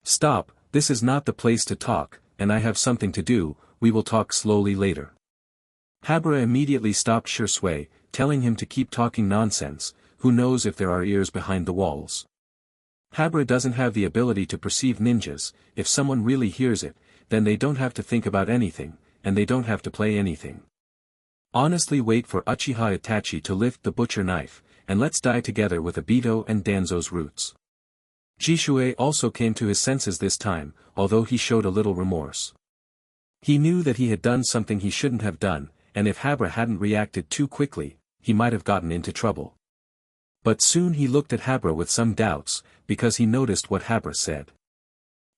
Stop, this is not the place to talk, and I have something to do, we will talk slowly later. Habara immediately stopped Shisui, telling him to keep talking nonsense, who knows if there are ears behind the walls. Habara doesn't have the ability to perceive ninjas. If someone really hears it, then they don't have to think about anything, and they don't have to play anything. Honestly, wait for Uchiha Itachi to lift the butcher knife, and let's die together with Obito and Danzo's roots. Shisui also came to his senses this time, although he showed a little remorse. He knew that he had done something he shouldn't have done, and if Habara hadn't reacted too quickly, he might have gotten into trouble. But soon he looked at Habara with some doubts, because he noticed what Habara said.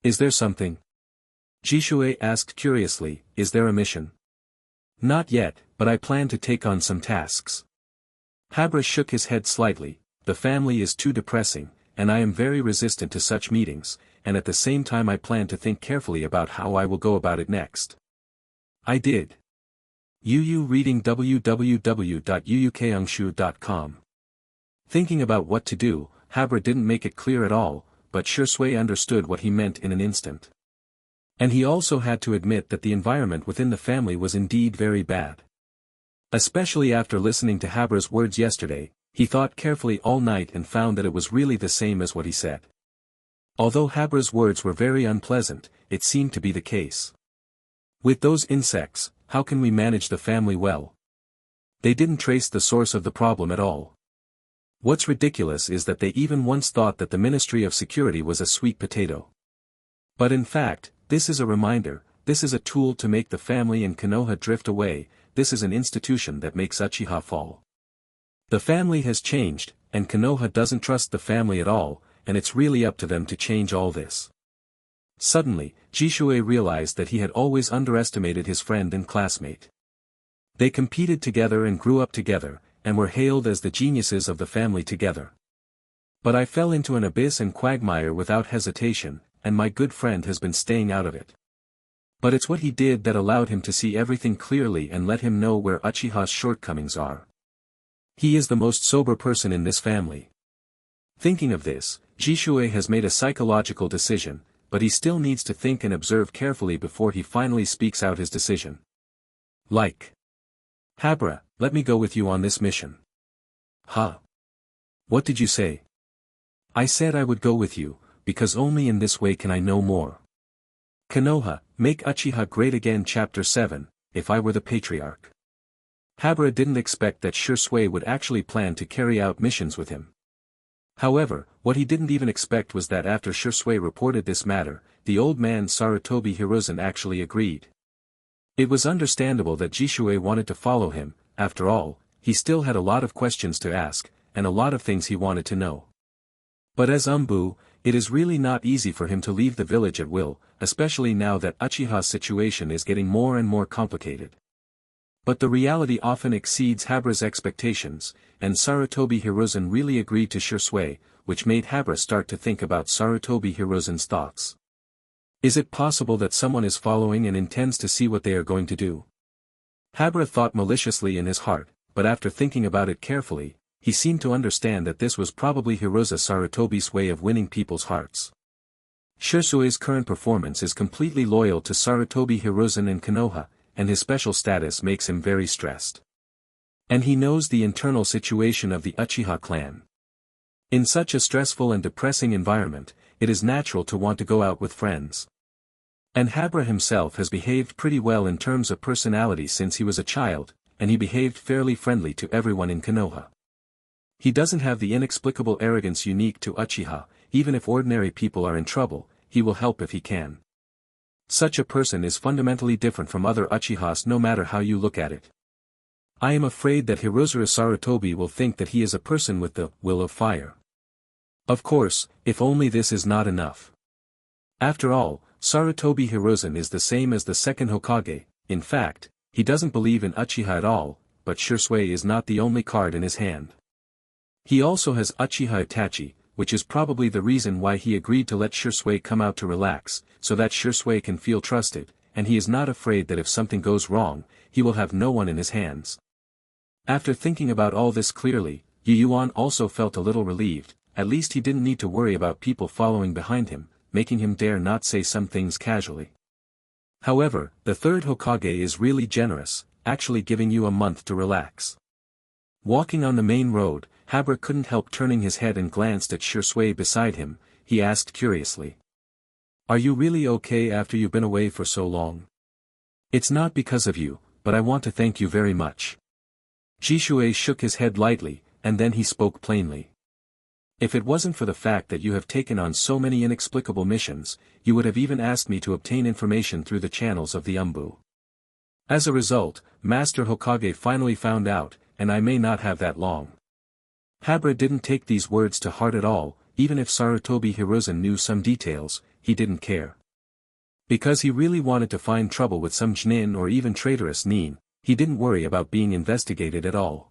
Is there something? Shisui asked curiously, is there a mission? Not yet, but I plan to take on some tasks. Habara shook his head slightly. The family is too depressing, and I am very resistant to such meetings, and at the same time I plan to think carefully about how I will go about it next. I did. Reading www.uukangshu.com. Thinking about what to do, Habara didn't make it clear at all, but Shisui understood what he meant in an instant. And he also had to admit that the environment within the family was indeed very bad. Especially after listening to Habara's words yesterday, he thought carefully all night and found that it was really the same as what he said. Although Habara's words were very unpleasant, it seemed to be the case. With those insects, how can we manage the family well? They didn't trace the source of the problem at all. What's ridiculous is that they even once thought that the Ministry of Security was a sweet potato. But in fact, this is a reminder, this is a tool to make the family and Konoha drift away, this is an institution that makes Uchiha fall. The family has changed, and Konoha doesn't trust the family at all, and it's really up to them to change all this. Suddenly, Shisui realized that he had always underestimated his friend and classmate. They competed together and grew up together, and were hailed as the geniuses of the family together. But I fell into an abyss and quagmire without hesitation, and my good friend has been staying out of it. But it's what he did that allowed him to see everything clearly and let him know where Uchiha's shortcomings are. He is the most sober person in this family. Thinking of this, Jishue has made a psychological decision, but he still needs to think and observe carefully before he finally speaks out his decision. Like, Habra, let me go with you on this mission. Huh? What did you say? I said I would go with you, because only in this way can I know more. Konoha, Make Uchiha Great Again Chapter 7, If I Were the Patriarch. Habra didn't expect that Shisui would actually plan to carry out missions with him. However, what he didn't even expect was that after Shisui reported this matter, the old man Sarutobi Hiruzen actually agreed. It was understandable that Jishue wanted to follow him. After all, he still had a lot of questions to ask, and a lot of things he wanted to know. But as Umbu, it is really not easy for him to leave the village at will, especially now that Uchiha's situation is getting more and more complicated. But the reality often exceeds Habra's expectations, and Sarutobi Hiruzen really agreed to Shisui, which made Habra start to think about Sarutobi Hiruzen's thoughts. Is it possible that someone is following and intends to see what they are going to do? Habra thought maliciously in his heart, but after thinking about it carefully, he seemed to understand that this was probably Hiruza Sarutobi's way of winning people's hearts. Shisui's current performance is completely loyal to Sarutobi Hiruzen and Konoha, and his special status makes him very stressed. And he knows the internal situation of the Uchiha clan. In such a stressful and depressing environment, it is natural to want to go out with friends. And Habra himself has behaved pretty well in terms of personality since he was a child, and he behaved fairly friendly to everyone in Konoha. He doesn't have the inexplicable arrogance unique to Uchiha. Even if ordinary people are in trouble, he will help if he can. Such a person is fundamentally different from other Uchihas no matter how you look at it. I am afraid that Hiruza Sarutobi will think that he is a person with the will of fire. Of course, if only this is not enough. After all, Sarutobi Hiruzen is the same as the second Hokage. In fact, he doesn't believe in Uchiha at all, but Shisui is not the only card in his hand. He also has Uchiha Itachi, which is probably the reason why he agreed to let Shisui come out to relax, so that Shisui can feel trusted, and he is not afraid that if something goes wrong, he will have no one in his hands. After thinking about all this clearly, Yu Yuan also felt a little relieved. At least he didn't need to worry about people following behind him, making him dare not say some things casually. However, the third Hokage is really generous, actually giving you a month to relax. Walking on the main road, Habra couldn't help turning his head and glanced at Shisui beside him. He asked curiously. Are you really okay after you've been away for so long? It's not because of you, but I want to thank you very much. Jishue shook his head lightly, and then he spoke plainly. If it wasn't for the fact that you have taken on so many inexplicable missions, you would have even asked me to obtain information through the channels of the Umbu. As a result, Master Hokage finally found out, and I may not have that long. Habra didn't take these words to heart at all. Even if Sarutobi Hiruzen knew some details, he didn't care. Because he really wanted to find trouble with some Jnin or even traitorous Nin, he didn't worry about being investigated at all.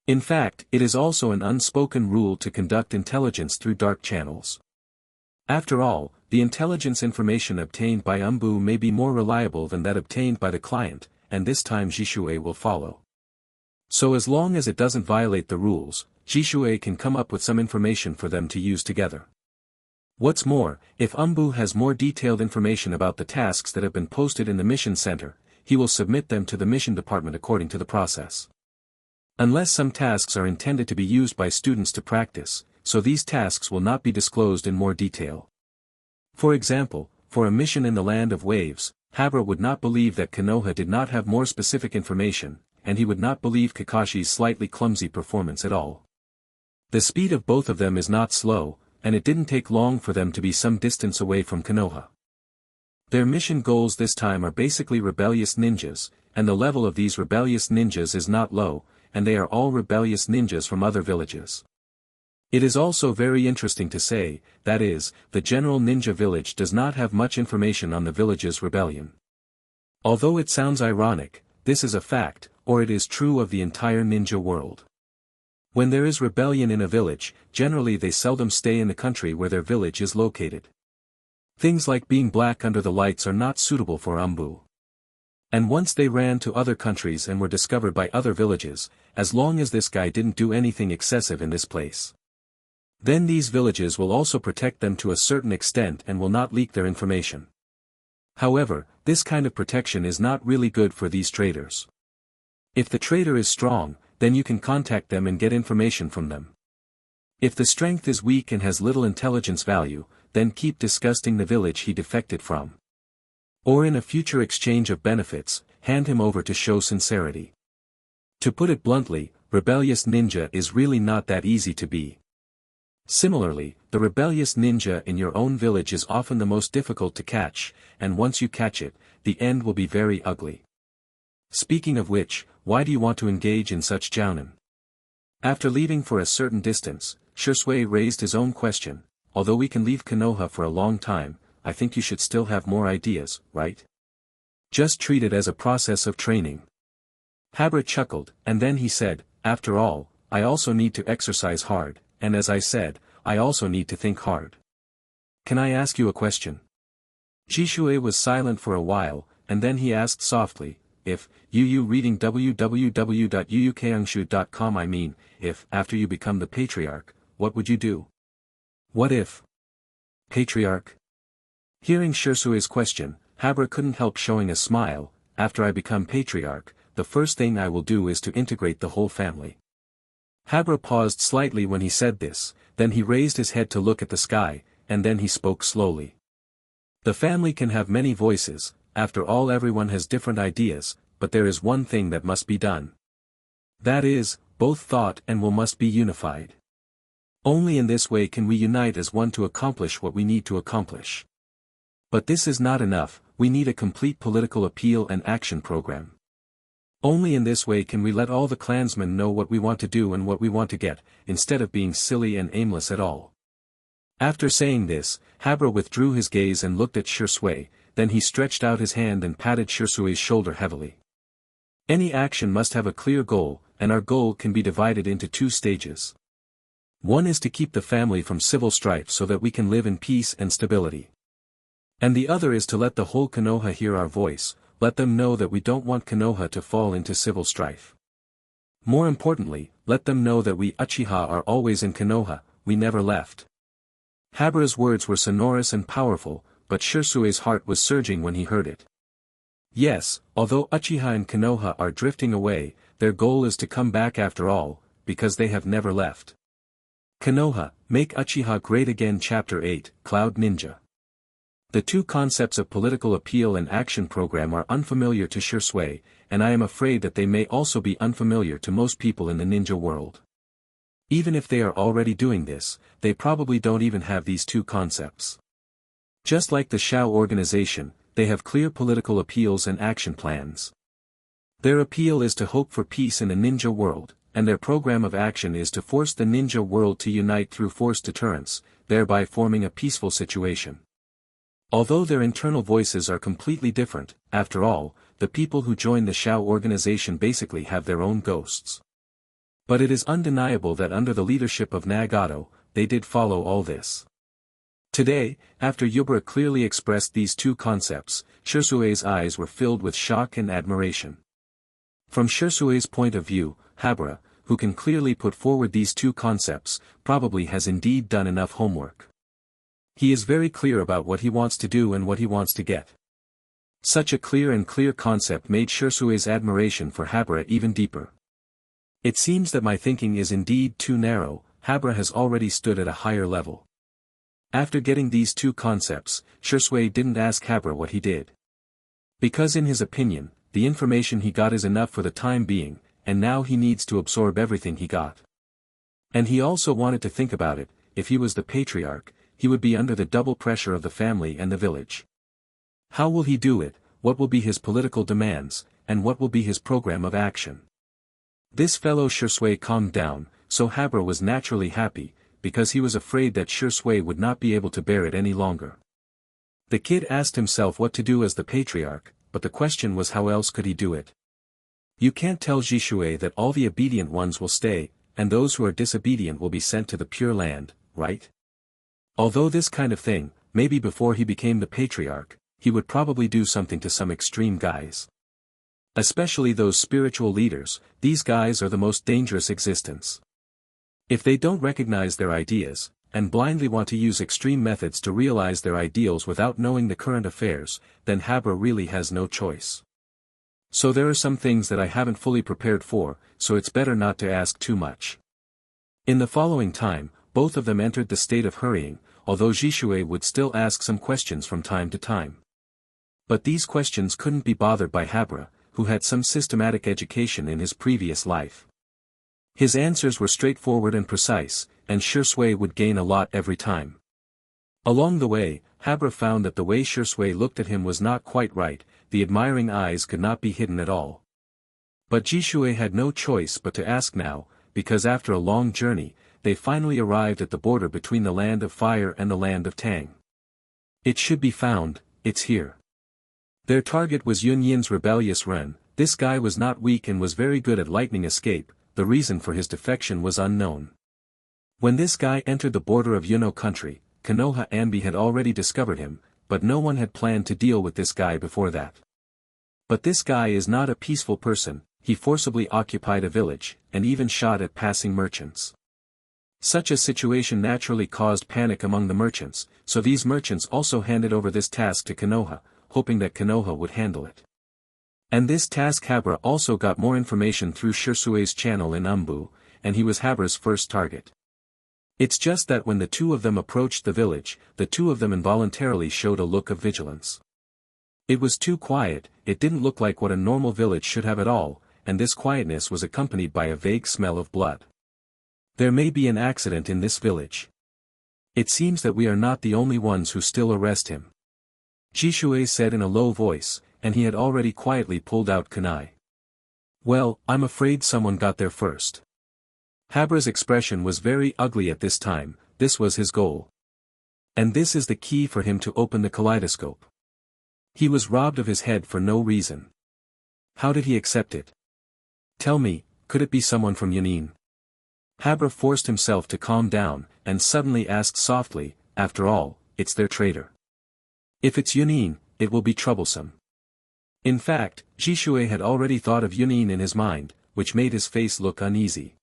In fact, it is also an unspoken rule to conduct intelligence through dark channels. After all, the intelligence information obtained by Umbu may be more reliable than that obtained by the client, and this time Jishue will follow. So as long as it doesn't violate the rules, Jishue can come up with some information for them to use together. What's more, if Umbu has more detailed information about the tasks that have been posted in the mission center, he will submit them to the mission department according to the process. Unless some tasks are intended to be used by students to practice, so these tasks will not be disclosed in more detail. For example, for a mission in the Land of Waves, Habra would not believe that Konoha did not have more specific information, and he would not believe Kakashi's slightly clumsy performance at all. The speed of both of them is not slow, and it didn't take long for them to be some distance away from Konoha. Their mission goals this time are basically rebellious ninjas, and the level of these rebellious ninjas is not low, and they are all rebellious ninjas from other villages. It is also very interesting to say, that is, the general ninja village does not have much information on the village's rebellion. Although it sounds ironic, this is a fact, or it is true of the entire ninja world. When there is rebellion in a village, generally they seldom stay in the country where their village is located. Things like being black under the lights are not suitable for Umbu. And once they ran to other countries and were discovered by other villages, as long as this guy didn't do anything excessive in this place. Then these villages will also protect them to a certain extent and will not leak their information. However, this kind of protection is not really good for these traders. If the trader is strong, then you can contact them and get information from them. If the strength is weak and has little intelligence value, then keep disgusting the village he defected from. Or in a future exchange of benefits, hand him over to show sincerity. To put it bluntly, rebellious ninja is really not that easy to be. Similarly, the rebellious ninja in your own village is often the most difficult to catch, and once you catch it, the end will be very ugly. Speaking of which, why do you want to engage in such jounin? After leaving for a certain distance, Shisui raised his own question. Although we can leave Konoha for a long time, I think you should still have more ideas, right? Just treat it as a process of training. Habra chuckled, and then he said, after all, I also need to exercise hard, and as I said, I also need to think hard. Can I ask you a question? Jishui was silent for a while, and then he asked softly, if, you reading www.yuukangshu.com I mean, if, after you become the patriarch, what would you do? What if? Patriarch? Hearing Shirsui's question, Habra couldn't help showing a smile. After I become patriarch, the first thing I will do is to integrate the whole family. Habra paused slightly when he said this, then he raised his head to look at the sky, and then he spoke slowly. The family can have many voices, after all everyone has different ideas, but there is one thing that must be done. That is, both thought and will must be unified. Only in this way can we unite as one to accomplish what we need to accomplish. But this is not enough, we need a complete political appeal and action program. Only in this way can we let all the clansmen know what we want to do and what we want to get, instead of being silly and aimless at all. After saying this, Habra withdrew his gaze and looked at Shisui, then he stretched out his hand and patted Shirsui's shoulder heavily. Any action must have a clear goal, and our goal can be divided into two stages. One is to keep the family from civil strife so that we can live in peace and stability. And the other is to let the whole Konoha hear our voice, let them know that we don't want Konoha to fall into civil strife. More importantly, let them know that we Uchiha are always in Konoha, we never left. Habra's words were sonorous and powerful, but Shirsui's heart was surging when he heard it. Yes, although Uchiha and Konoha are drifting away, their goal is to come back after all, because they have never left. Konoha, Make Uchiha Great Again Chapter 8, Cloud Ninja. The two concepts of political appeal and action program are unfamiliar to Shisui, and I am afraid that they may also be unfamiliar to most people in the ninja world. Even if they are already doing this, they probably don't even have these two concepts. Just like the Shao organization, they have clear political appeals and action plans. Their appeal is to hope for peace in the ninja world, and their program of action is to force the ninja world to unite through force deterrence, thereby forming a peaceful situation. Although their internal voices are completely different, after all, the people who join the Shao organization basically have their own ghosts. But it is undeniable that under the leadership of Nagato, they did follow all this. Today, after Yubara clearly expressed these two concepts, Shirsui's eyes were filled with shock and admiration. From Shirsui's point of view, Habra, who can clearly put forward these two concepts, probably has indeed done enough homework. He is very clear about what he wants to do and what he wants to get. Such a clear concept made Shirsui's admiration for Habra even deeper. It seems that my thinking is indeed too narrow, Habra has already stood at a higher level. After getting these two concepts, Shisui didn't ask Habra what he did. Because in his opinion, the information he got is enough for the time being, and now he needs to absorb everything he got. And he also wanted to think about it, if he was the patriarch, he would be under the double pressure of the family and the village. How will he do it, what will be his political demands, and what will be his program of action? This fellow Shisui calmed down, so Habra was naturally happy, because he was afraid that Shisui would not be able to bear it any longer. The kid asked himself what to do as the patriarch, but the question was how else could he do it? You can't tell Jishui that all the obedient ones will stay, and those who are disobedient will be sent to the Pure Land, right? Although this kind of thing, maybe before he became the patriarch, he would probably do something to some extreme guys. Especially those spiritual leaders, these guys are the most dangerous existence. If they don't recognize their ideas, and blindly want to use extreme methods to realize their ideals without knowing the current affairs, then Habra really has no choice. So there are some things that I haven't fully prepared for, so it's better not to ask too much. In the following time, both of them entered the state of hurrying, although Jishue would still ask some questions from time to time. But these questions couldn't be bothered by Habra, who had some systematic education in his previous life. His answers were straightforward and precise, and Shursui would gain a lot every time. Along the way, Habra found that the way Shursui looked at him was not quite right, the admiring eyes could not be hidden at all. But Jishue had no choice but to ask now, because after a long journey, they finally arrived at the border between the land of fire and the land of Tang. It should be found, it's here. Their target was Yun Yin's rebellious Ren. This guy was not weak and was very good at lightning escape, the reason for his defection was unknown. When this guy entered the border of Yuno country, Konoha Ambi had already discovered him, but no one had planned to deal with this guy before that. But this guy is not a peaceful person, he forcibly occupied a village, and even shot at passing merchants. Such a situation naturally caused panic among the merchants, so these merchants also handed over this task to Konoha, hoping that Konoha would handle it. And this task Habra also got more information through Shursue's channel in Umbu, and he was Habra's first target. It's just that when the two of them approached the village, the two of them involuntarily showed a look of vigilance. It was too quiet, it didn't look like what a normal village should have at all, and this quietness was accompanied by a vague smell of blood. There may be an accident in this village. It seems that we are not the only ones who still arrest him. Jishue said in a low voice, and he had already quietly pulled out kunai. Well, I'm afraid someone got there first. Habra's expression was very ugly at this time, this was his goal. And this is the key for him to open the kaleidoscope. He was robbed of his head for no reason. How did he accept it? Tell me, could it be someone from Yunin? Habra forced himself to calm down, and suddenly asked softly, after all, it's their traitor. If it's Yunin, it will be troublesome. In fact, Jishue had already thought of Yunin in his mind, which made his face look uneasy.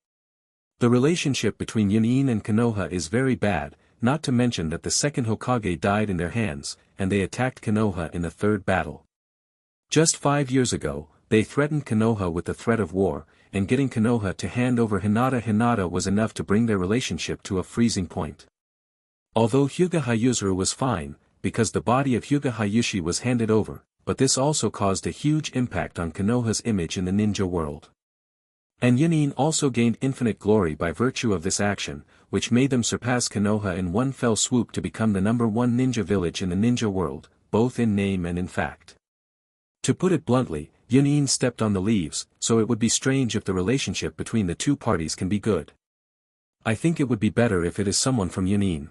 The relationship between Yunin and Konoha is very bad, not to mention that the second Hokage died in their hands, and they attacked Konoha in the third battle. Just 5 years ago, they threatened Konoha with the threat of war, and getting Konoha to hand over Hinata was enough to bring their relationship to a freezing point. Although Hyuga Hayuzuru was fine, because the body of Hyuga Hayushi was handed over, but this also caused a huge impact on Konoha's image in the ninja world. And Yunin also gained infinite glory by virtue of this action, which made them surpass Konoha in one fell swoop to become the #1 ninja village in the ninja world, both in name and in fact. To put it bluntly, Yunin stepped on the leaves, so it would be strange if the relationship between the two parties can be good. I think it would be better if it is someone from Yunin.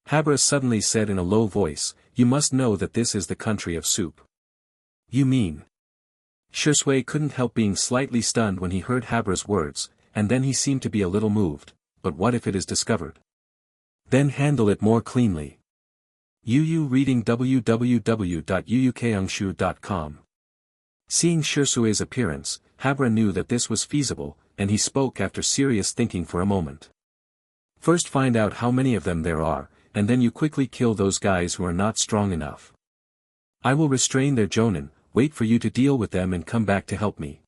Habra suddenly said in a low voice, you must know that this is the country of soup. You mean? Shursui couldn't help being slightly stunned when he heard Habra's words, and then he seemed to be a little moved, but what if it is discovered? Then handle it more cleanly. Yu reading www.yuyukeungshu.com. Seeing Shursui's appearance, Habra knew that this was feasible, and he spoke after serious thinking for a moment. First find out how many of them there are, and then you quickly kill those guys who are not strong enough. I will restrain their jonin, wait for you to deal with them and come back to help me.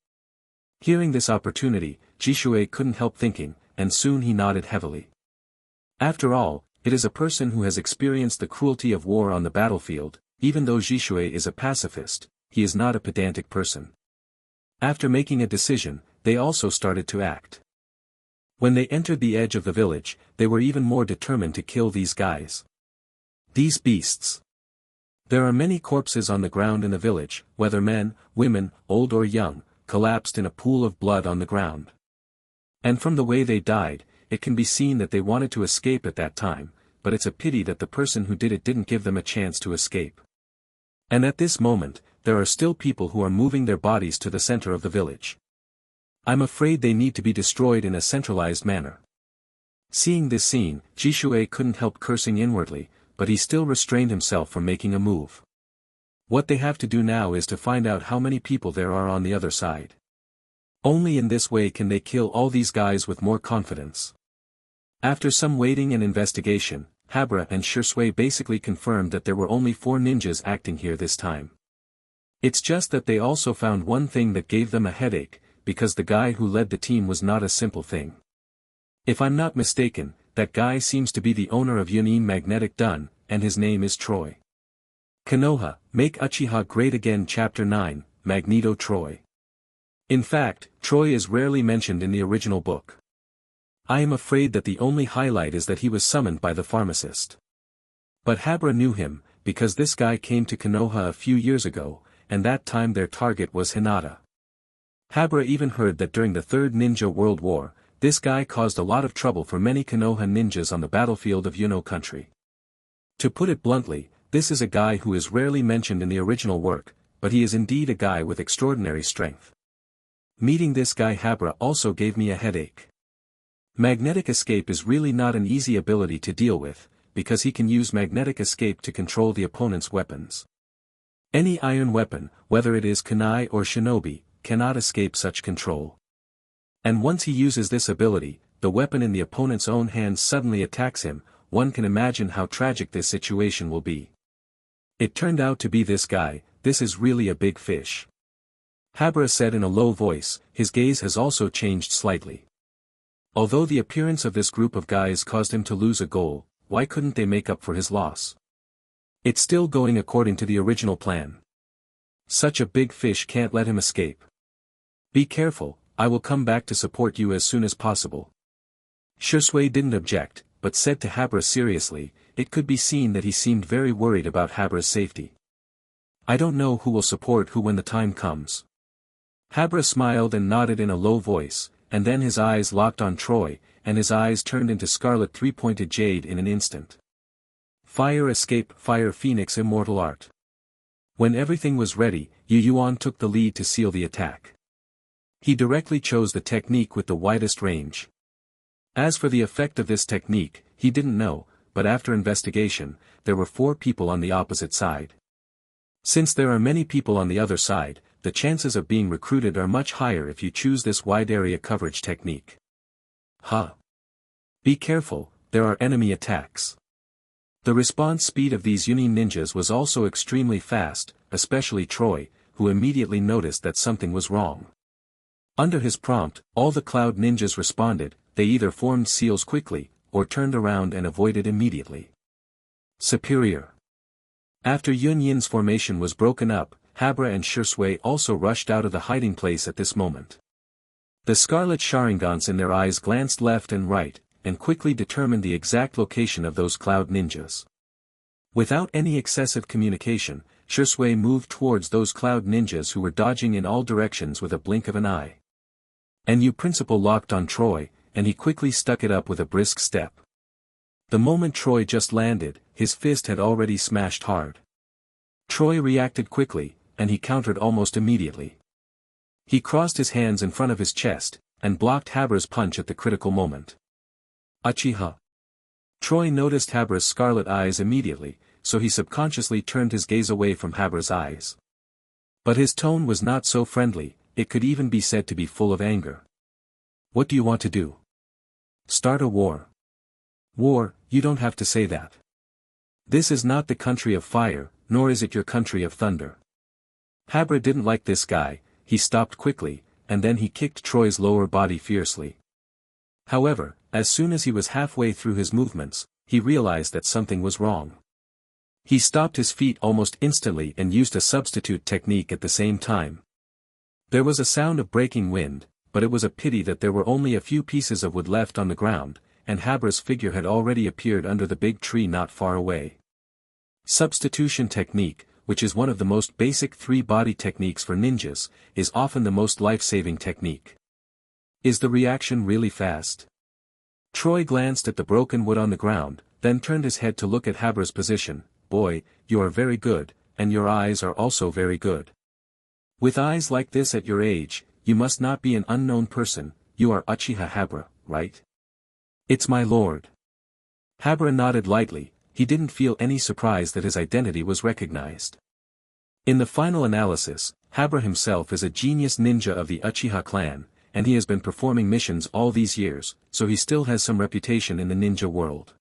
Hearing this opportunity, Jishue couldn't help thinking, and soon he nodded heavily. After all, it is a person who has experienced the cruelty of war on the battlefield, even though Jishue is a pacifist, he is not a pedantic person. After making a decision, they also started to act. When they entered the edge of the village, they were even more determined to kill these guys. These beasts. There are many corpses on the ground in the village, whether men, women, old or young, collapsed in a pool of blood on the ground. And from the way they died, it can be seen that they wanted to escape at that time, but it's a pity that the person who did it didn't give them a chance to escape. And at this moment, there are still people who are moving their bodies to the center of the village. I'm afraid they need to be destroyed in a centralized manner. Seeing this scene, Jishue couldn't help cursing inwardly, but he still restrained himself from making a move. What they have to do now is to find out how many people there are on the other side. Only in this way can they kill all these guys with more confidence. After some waiting and investigation, Habra and Shisui basically confirmed that there were only 4 ninjas acting here this time. It's just that they also found one thing that gave them a headache, because the guy who led the team was not a simple thing. If I'm not mistaken, that guy seems to be the owner of Yunin Magnetic Dun, and his name is Troy. Konoha, Make Uchiha Great Again Chapter 9, Magneto Troy. In fact, Troy is rarely mentioned in the original book. I am afraid that the only highlight is that he was summoned by the pharmacist. But Habra knew him, because this guy came to Konoha a few years ago, and that time their target was Hinata. Habra even heard that during the Third Ninja World War, this guy caused a lot of trouble for many Konoha ninjas on the battlefield of Yuno country. To put it bluntly, this is a guy who is rarely mentioned in the original work, but he is indeed a guy with extraordinary strength. Meeting this guy Habra also gave me a headache. Magnetic escape is really not an easy ability to deal with, because he can use magnetic escape to control the opponent's weapons. Any iron weapon, whether it is kunai or shinobi, cannot escape such control. And once he uses this ability, the weapon in the opponent's own hands suddenly attacks him. One can imagine how tragic this situation will be. It turned out to be this guy. This is really a big fish. Habra said in a low voice, his gaze has also changed slightly. Although the appearance of this group of guys caused him to lose a goal, why couldn't they make up for his loss? It's still going according to the original plan. Such a big fish can't let him escape. Be careful, I will come back to support you as soon as possible. Shisui didn't object, but said to Habra seriously. It could be seen that he seemed very worried about Habra's safety. I don't know who will support who when the time comes. Habra smiled and nodded in a low voice, and then his eyes locked on Troy, and his eyes turned into scarlet three-pointed jade in an instant. Fire Escape Fire Phoenix Immortal Art. When everything was ready, Yu Yuan took the lead to seal the attack. He directly chose the technique with the widest range. As for the effect of this technique, he didn't know, but after investigation, there were 4 people on the opposite side. Since there are many people on the other side, the chances of being recruited are much higher if you choose this wide area coverage technique. Be careful, there are enemy attacks. The response speed of these Yunin ninjas was also extremely fast, especially Troy, who immediately noticed that something was wrong. Under his prompt, all the Cloud ninjas responded. They either formed seals quickly, or turned around and avoided immediately. Superior. After Yun Yin's formation was broken up, Habra and Shisui also rushed out of the hiding place at this moment. The scarlet Sharingans in their eyes glanced left and right, and quickly determined the exact location of those Cloud ninjas. Without any excessive communication, Shisui moved towards those Cloud ninjas who were dodging in all directions with a blink of an eye. NU Principal locked on Troy, and he quickly stuck it up with a brisk step. The moment Troy just landed, his fist had already smashed hard. Troy reacted quickly, and he countered almost immediately. He crossed his hands in front of his chest, and blocked Habra's punch at the critical moment. Uchiha. Troy noticed Habra's scarlet eyes immediately, so he subconsciously turned his gaze away from Habra's eyes. But his tone was not so friendly, it could even be said to be full of anger. What do you want to do? Start a war. War, you don't have to say that. This is not the country of fire, nor is it your country of thunder. Habra didn't like this guy. He stopped quickly, and then he kicked Troy's lower body fiercely. However, as soon as he was halfway through his movements, he realized that something was wrong. He stopped his feet almost instantly and used a substitute technique at the same time. There was a sound of breaking wind, but it was a pity that there were only a few pieces of wood left on the ground, and Habra's figure had already appeared under the big tree not far away. Substitution technique, which is one of the most basic 3-body techniques for ninjas, is often the most life-saving technique. Is the reaction really fast? Troy glanced at the broken wood on the ground, then turned his head to look at Habra's position. Boy, you are very good, and your eyes are also very good. With eyes like this at your age, you must not be an unknown person. You are Uchiha Habra, right? It's my lord. Habra nodded lightly. He didn't feel any surprise that his identity was recognized. In the final analysis, Habra himself is a genius ninja of the Uchiha clan, and he has been performing missions all these years, so he still has some reputation in the ninja world.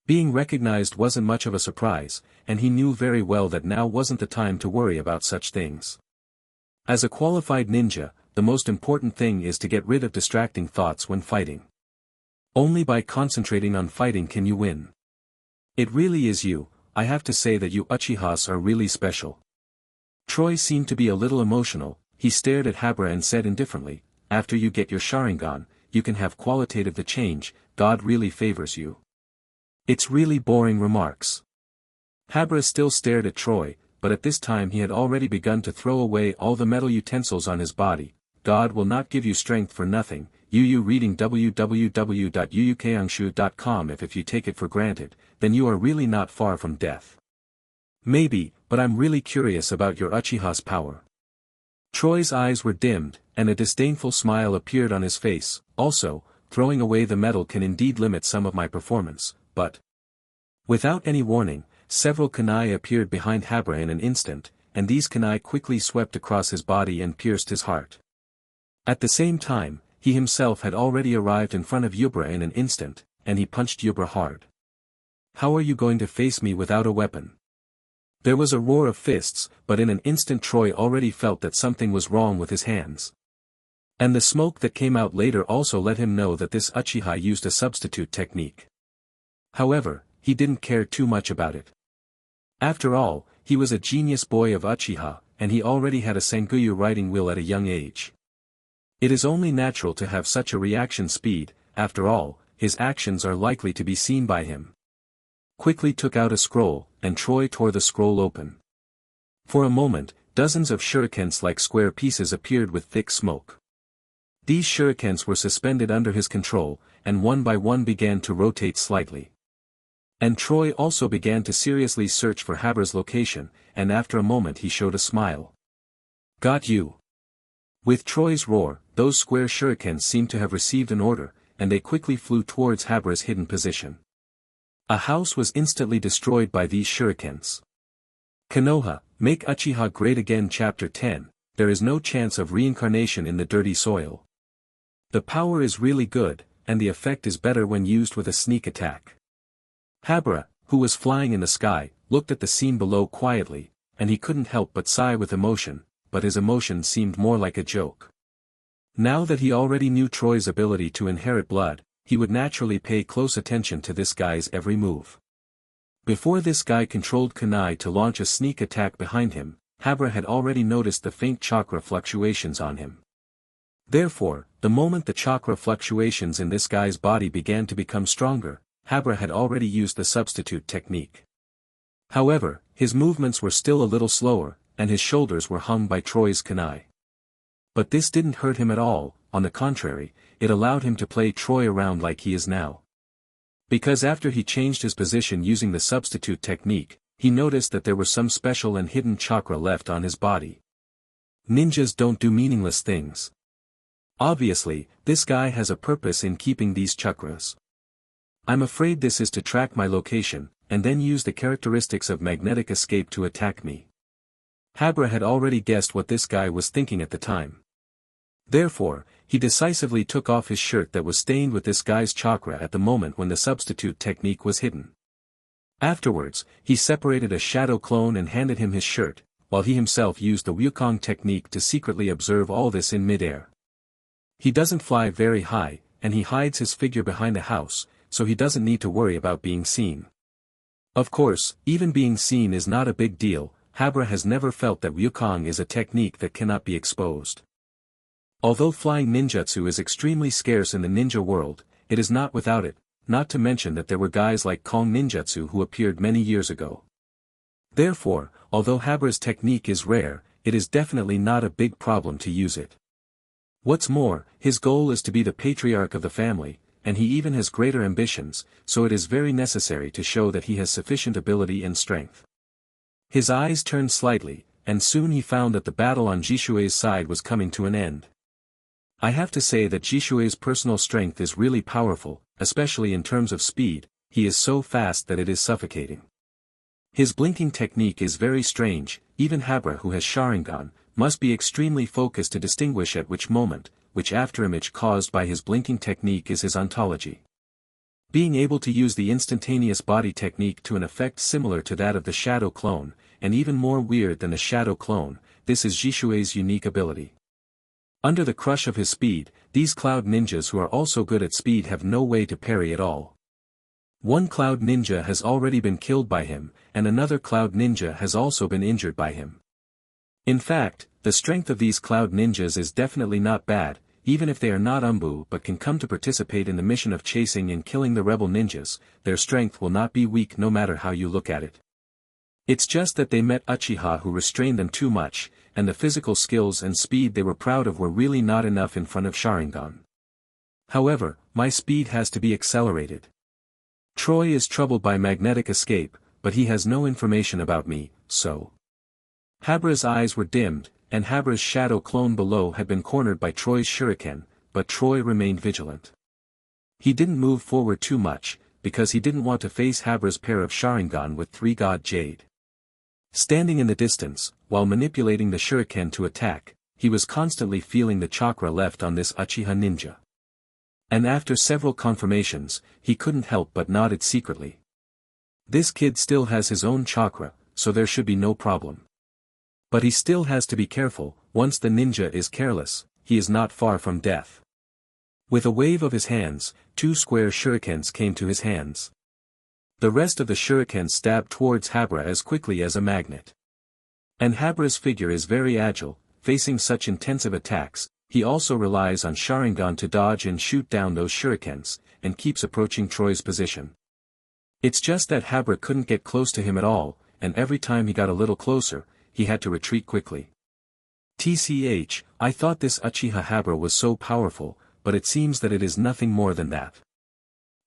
Being recognized wasn't much of a surprise, and he knew very well that now wasn't the time to worry about such things. As a qualified ninja, the most important thing is to get rid of distracting thoughts when fighting. Only by concentrating on fighting can you win. It really is you. I have to say that you Uchihas are really special. Troy seemed to be a little emotional. He stared at Habra and said indifferently, after you get your Sharingan, you can have qualitative the change, God really favors you. It's really boring remarks. Habra still stared at Troy, but at this time he had already begun to throw away all the metal utensils on his body. God will not give you strength for nothing. You reading www.yuyukangshu.com. If you take it for granted, then you are really not far from death. Maybe, but I'm really curious about your Uchiha's power. Troy's eyes were dimmed, and a disdainful smile appeared on his face. Also, throwing away the metal can indeed limit some of my performance, but... Without any warning, several kunai appeared behind Habra in an instant, and these kunai quickly swept across his body and pierced his heart. At the same time, he himself had already arrived in front of Yubra in an instant, and he punched Yubra hard. How are you going to face me without a weapon? There was a roar of fists, but in an instant Troy already felt that something was wrong with his hands. And the smoke that came out later also let him know that this Uchiha used a substitute technique. However, he didn't care too much about it. After all, he was a genius boy of Uchiha, and he already had a Sengoku riding wheel at a young age. It is only natural to have such a reaction speed. After all, his actions are likely to be seen by him. Quickly took out a scroll, and Troy tore the scroll open. For a moment, dozens of shurikens like square pieces appeared with thick smoke. These shurikens were suspended under his control, and one by one began to rotate slightly. And Troy also began to seriously search for Habra's location, and after a moment he showed a smile. Got you. With Troy's roar, those square shurikens seemed to have received an order, and they quickly flew towards Habra's hidden position. A house was instantly destroyed by these shurikens. Konoha, Make Uchiha Great Again Chapter 10, There is no chance of reincarnation in the dirty soil. The power is really good, and the effect is better when used with a sneak attack. Habra, who was flying in the sky, looked at the scene below quietly, and he couldn't help but sigh with emotion, but his emotion seemed more like a joke. Now that he already knew Troy's ability to inherit blood, he would naturally pay close attention to this guy's every move. Before this guy controlled kunai to launch a sneak attack behind him, Habra had already noticed the faint chakra fluctuations on him. Therefore, the moment the chakra fluctuations in this guy's body began to become stronger, Habra had already used the substitute technique. However, his movements were still a little slower, and his shoulders were hung by Troy's kunai. But this didn't hurt him at all, on the contrary, it allowed him to play Troy around like he is now. Because after he changed his position using the substitute technique, he noticed that there were some special and hidden chakra left on his body. Ninjas don't do meaningless things. Obviously, this guy has a purpose in keeping these chakras. I'm afraid this is to track my location, and then use the characteristics of magnetic escape to attack me. Habra had already guessed what this guy was thinking at the time. Therefore, he decisively took off his shirt that was stained with this guy's chakra at the moment when the substitute technique was hidden. Afterwards, he separated a shadow clone and handed him his shirt, while he himself used the Wukong technique to secretly observe all this in midair. He doesn't fly very high, and he hides his figure behind a house, so he doesn't need to worry about being seen. Of course, even being seen is not a big deal. Habra has never felt that Wukong is a technique that cannot be exposed. Although flying ninjutsu is extremely scarce in the ninja world, it is not without it, not to mention that there were guys like Kong ninjutsu who appeared many years ago. Therefore, although Habra's technique is rare, it is definitely not a big problem to use it. What's more, his goal is to be the patriarch of the family, and he even has greater ambitions, so it is very necessary to show that he has sufficient ability and strength. His eyes turned slightly, and soon he found that the battle on Jishue's side was coming to an end. I have to say that Jishue's personal strength is really powerful, especially in terms of speed. He is so fast that it is suffocating. His blinking technique is very strange. Even Habra, who has Sharingan, must be extremely focused to distinguish at which moment, which afterimage caused by his blinking technique is his ontology. Being able to use the instantaneous body technique to an effect similar to that of the shadow clone, and even more weird than the shadow clone, this is Jishue's unique ability. Under the crush of his speed, these cloud ninjas who are also good at speed have no way to parry at all. One cloud ninja has already been killed by him, and another cloud ninja has also been injured by him. In fact, the strength of these cloud ninjas is definitely not bad, even if they are not Umbu but can come to participate in the mission of chasing and killing the rebel ninjas, their strength will not be weak no matter how you look at it. It's just that they met Uchiha who restrained them too much, and the physical skills and speed they were proud of were really not enough in front of Sharingan. However, my speed has to be accelerated. Troy is troubled by magnetic escape, but he has no information about me, so. Habra's eyes were dimmed, and Habra's shadow clone below had been cornered by Troy's shuriken, but Troy remained vigilant. He didn't move forward too much, because he didn't want to face Habra's pair of Sharingan with 3-God Jade. Standing in the distance, while manipulating the shuriken to attack, he was constantly feeling the chakra left on this Uchiha ninja. And after several confirmations, he couldn't help but nodded secretly. This kid still has his own chakra, so there should be no problem. But he still has to be careful. Once the ninja is careless, he is not far from death. With a wave of his hands, 2 square shurikens came to his hands. The rest of the shurikens stabbed towards Habra as quickly as a magnet. And Habra's figure is very agile, facing such intensive attacks. He also relies on Sharingan to dodge and shoot down those shurikens, and keeps approaching Troy's position. It's just that Habra couldn't get close to him at all, and every time he got a little closer, he had to retreat quickly. TCH, I thought this Uchiha Habra was so powerful, but it seems that it is nothing more than that.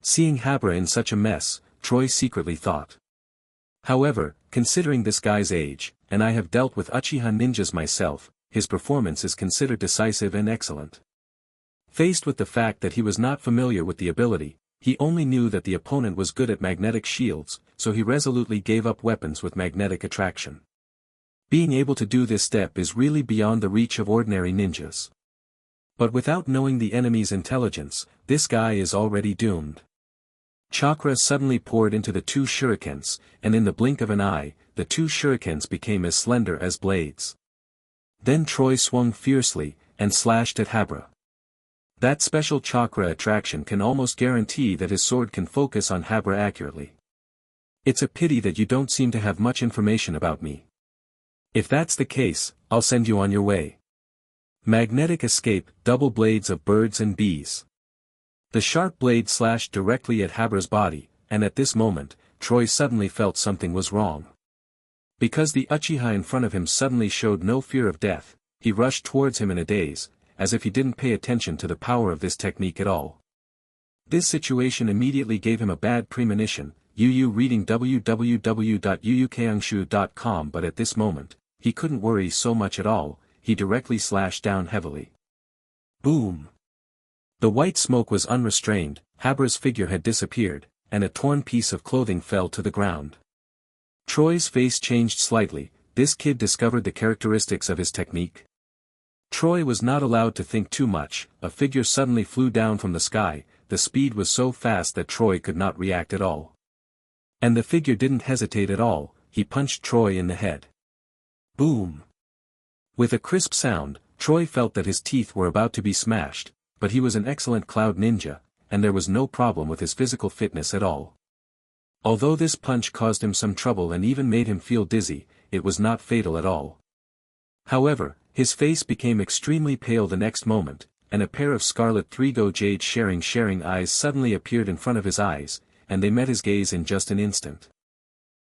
Seeing Habra in such a mess, Troy secretly thought. However, considering this guy's age, and I have dealt with Uchiha ninjas myself, his performance is considered decisive and excellent. Faced with the fact that he was not familiar with the ability, he only knew that the opponent was good at magnetic shields, so he resolutely gave up weapons with magnetic attraction. Being able to do this step is really beyond the reach of ordinary ninjas. But without knowing the enemy's intelligence, this guy is already doomed. Chakra suddenly poured into the 2 shurikens, and in the blink of an eye, the 2 shurikens became as slender as blades. Then Troy swung fiercely, and slashed at Habra. That special chakra attraction can almost guarantee that his sword can focus on Habra accurately. It's a pity that you don't seem to have much information about me. If that's the case, I'll send you on your way. Magnetic escape, double blades of birds and bees. The sharp blade slashed directly at Habra's body, and at this moment, Troy suddenly felt something was wrong. Because the Uchiha in front of him suddenly showed no fear of death, he rushed towards him in a daze, as if he didn't pay attention to the power of this technique at all. This situation immediately gave him a bad premonition. Yu reading www.yuyukeangshu.com, but at this moment, he couldn't worry so much at all. He directly slashed down heavily. Boom! The white smoke was unrestrained, Habra's figure had disappeared, and a torn piece of clothing fell to the ground. Troy's face changed slightly. This kid discovered the characteristics of his technique. Troy was not allowed to think too much. A figure suddenly flew down from the sky. The speed was so fast that Troy could not react at all. And the figure didn't hesitate at all. He punched Troy in the head. Boom! With a crisp sound, Troy felt that his teeth were about to be smashed, but he was an excellent cloud ninja, and there was no problem with his physical fitness at all. Although this punch caused him some trouble and even made him feel dizzy, it was not fatal at all. However, his face became extremely pale the next moment, and a pair of scarlet 3-Go Jade sharing eyes suddenly appeared in front of his eyes, and they met his gaze in just an instant.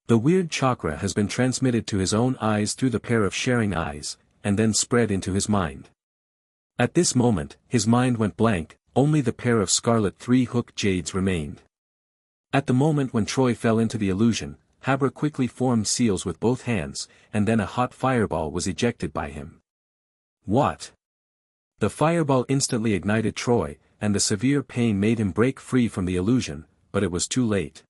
The weird chakra has been transmitted to his own eyes through the pair of sharing eyes, and then spread into his mind. At this moment, his mind went blank, only the pair of scarlet 3-Hook Jades remained. At the moment when Troy fell into the illusion, Habra quickly formed seals with both hands, and then a hot fireball was ejected by him. What? The fireball instantly ignited Troy, and the severe pain made him break free from the illusion, but it was too late.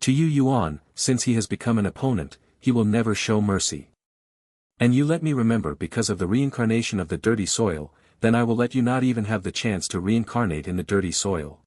To Yu Yuan, since he has become an opponent, he will never show mercy. And you let me remember, because of the reincarnation of the dirty soil, then I will let you not even have the chance to reincarnate in the dirty soil.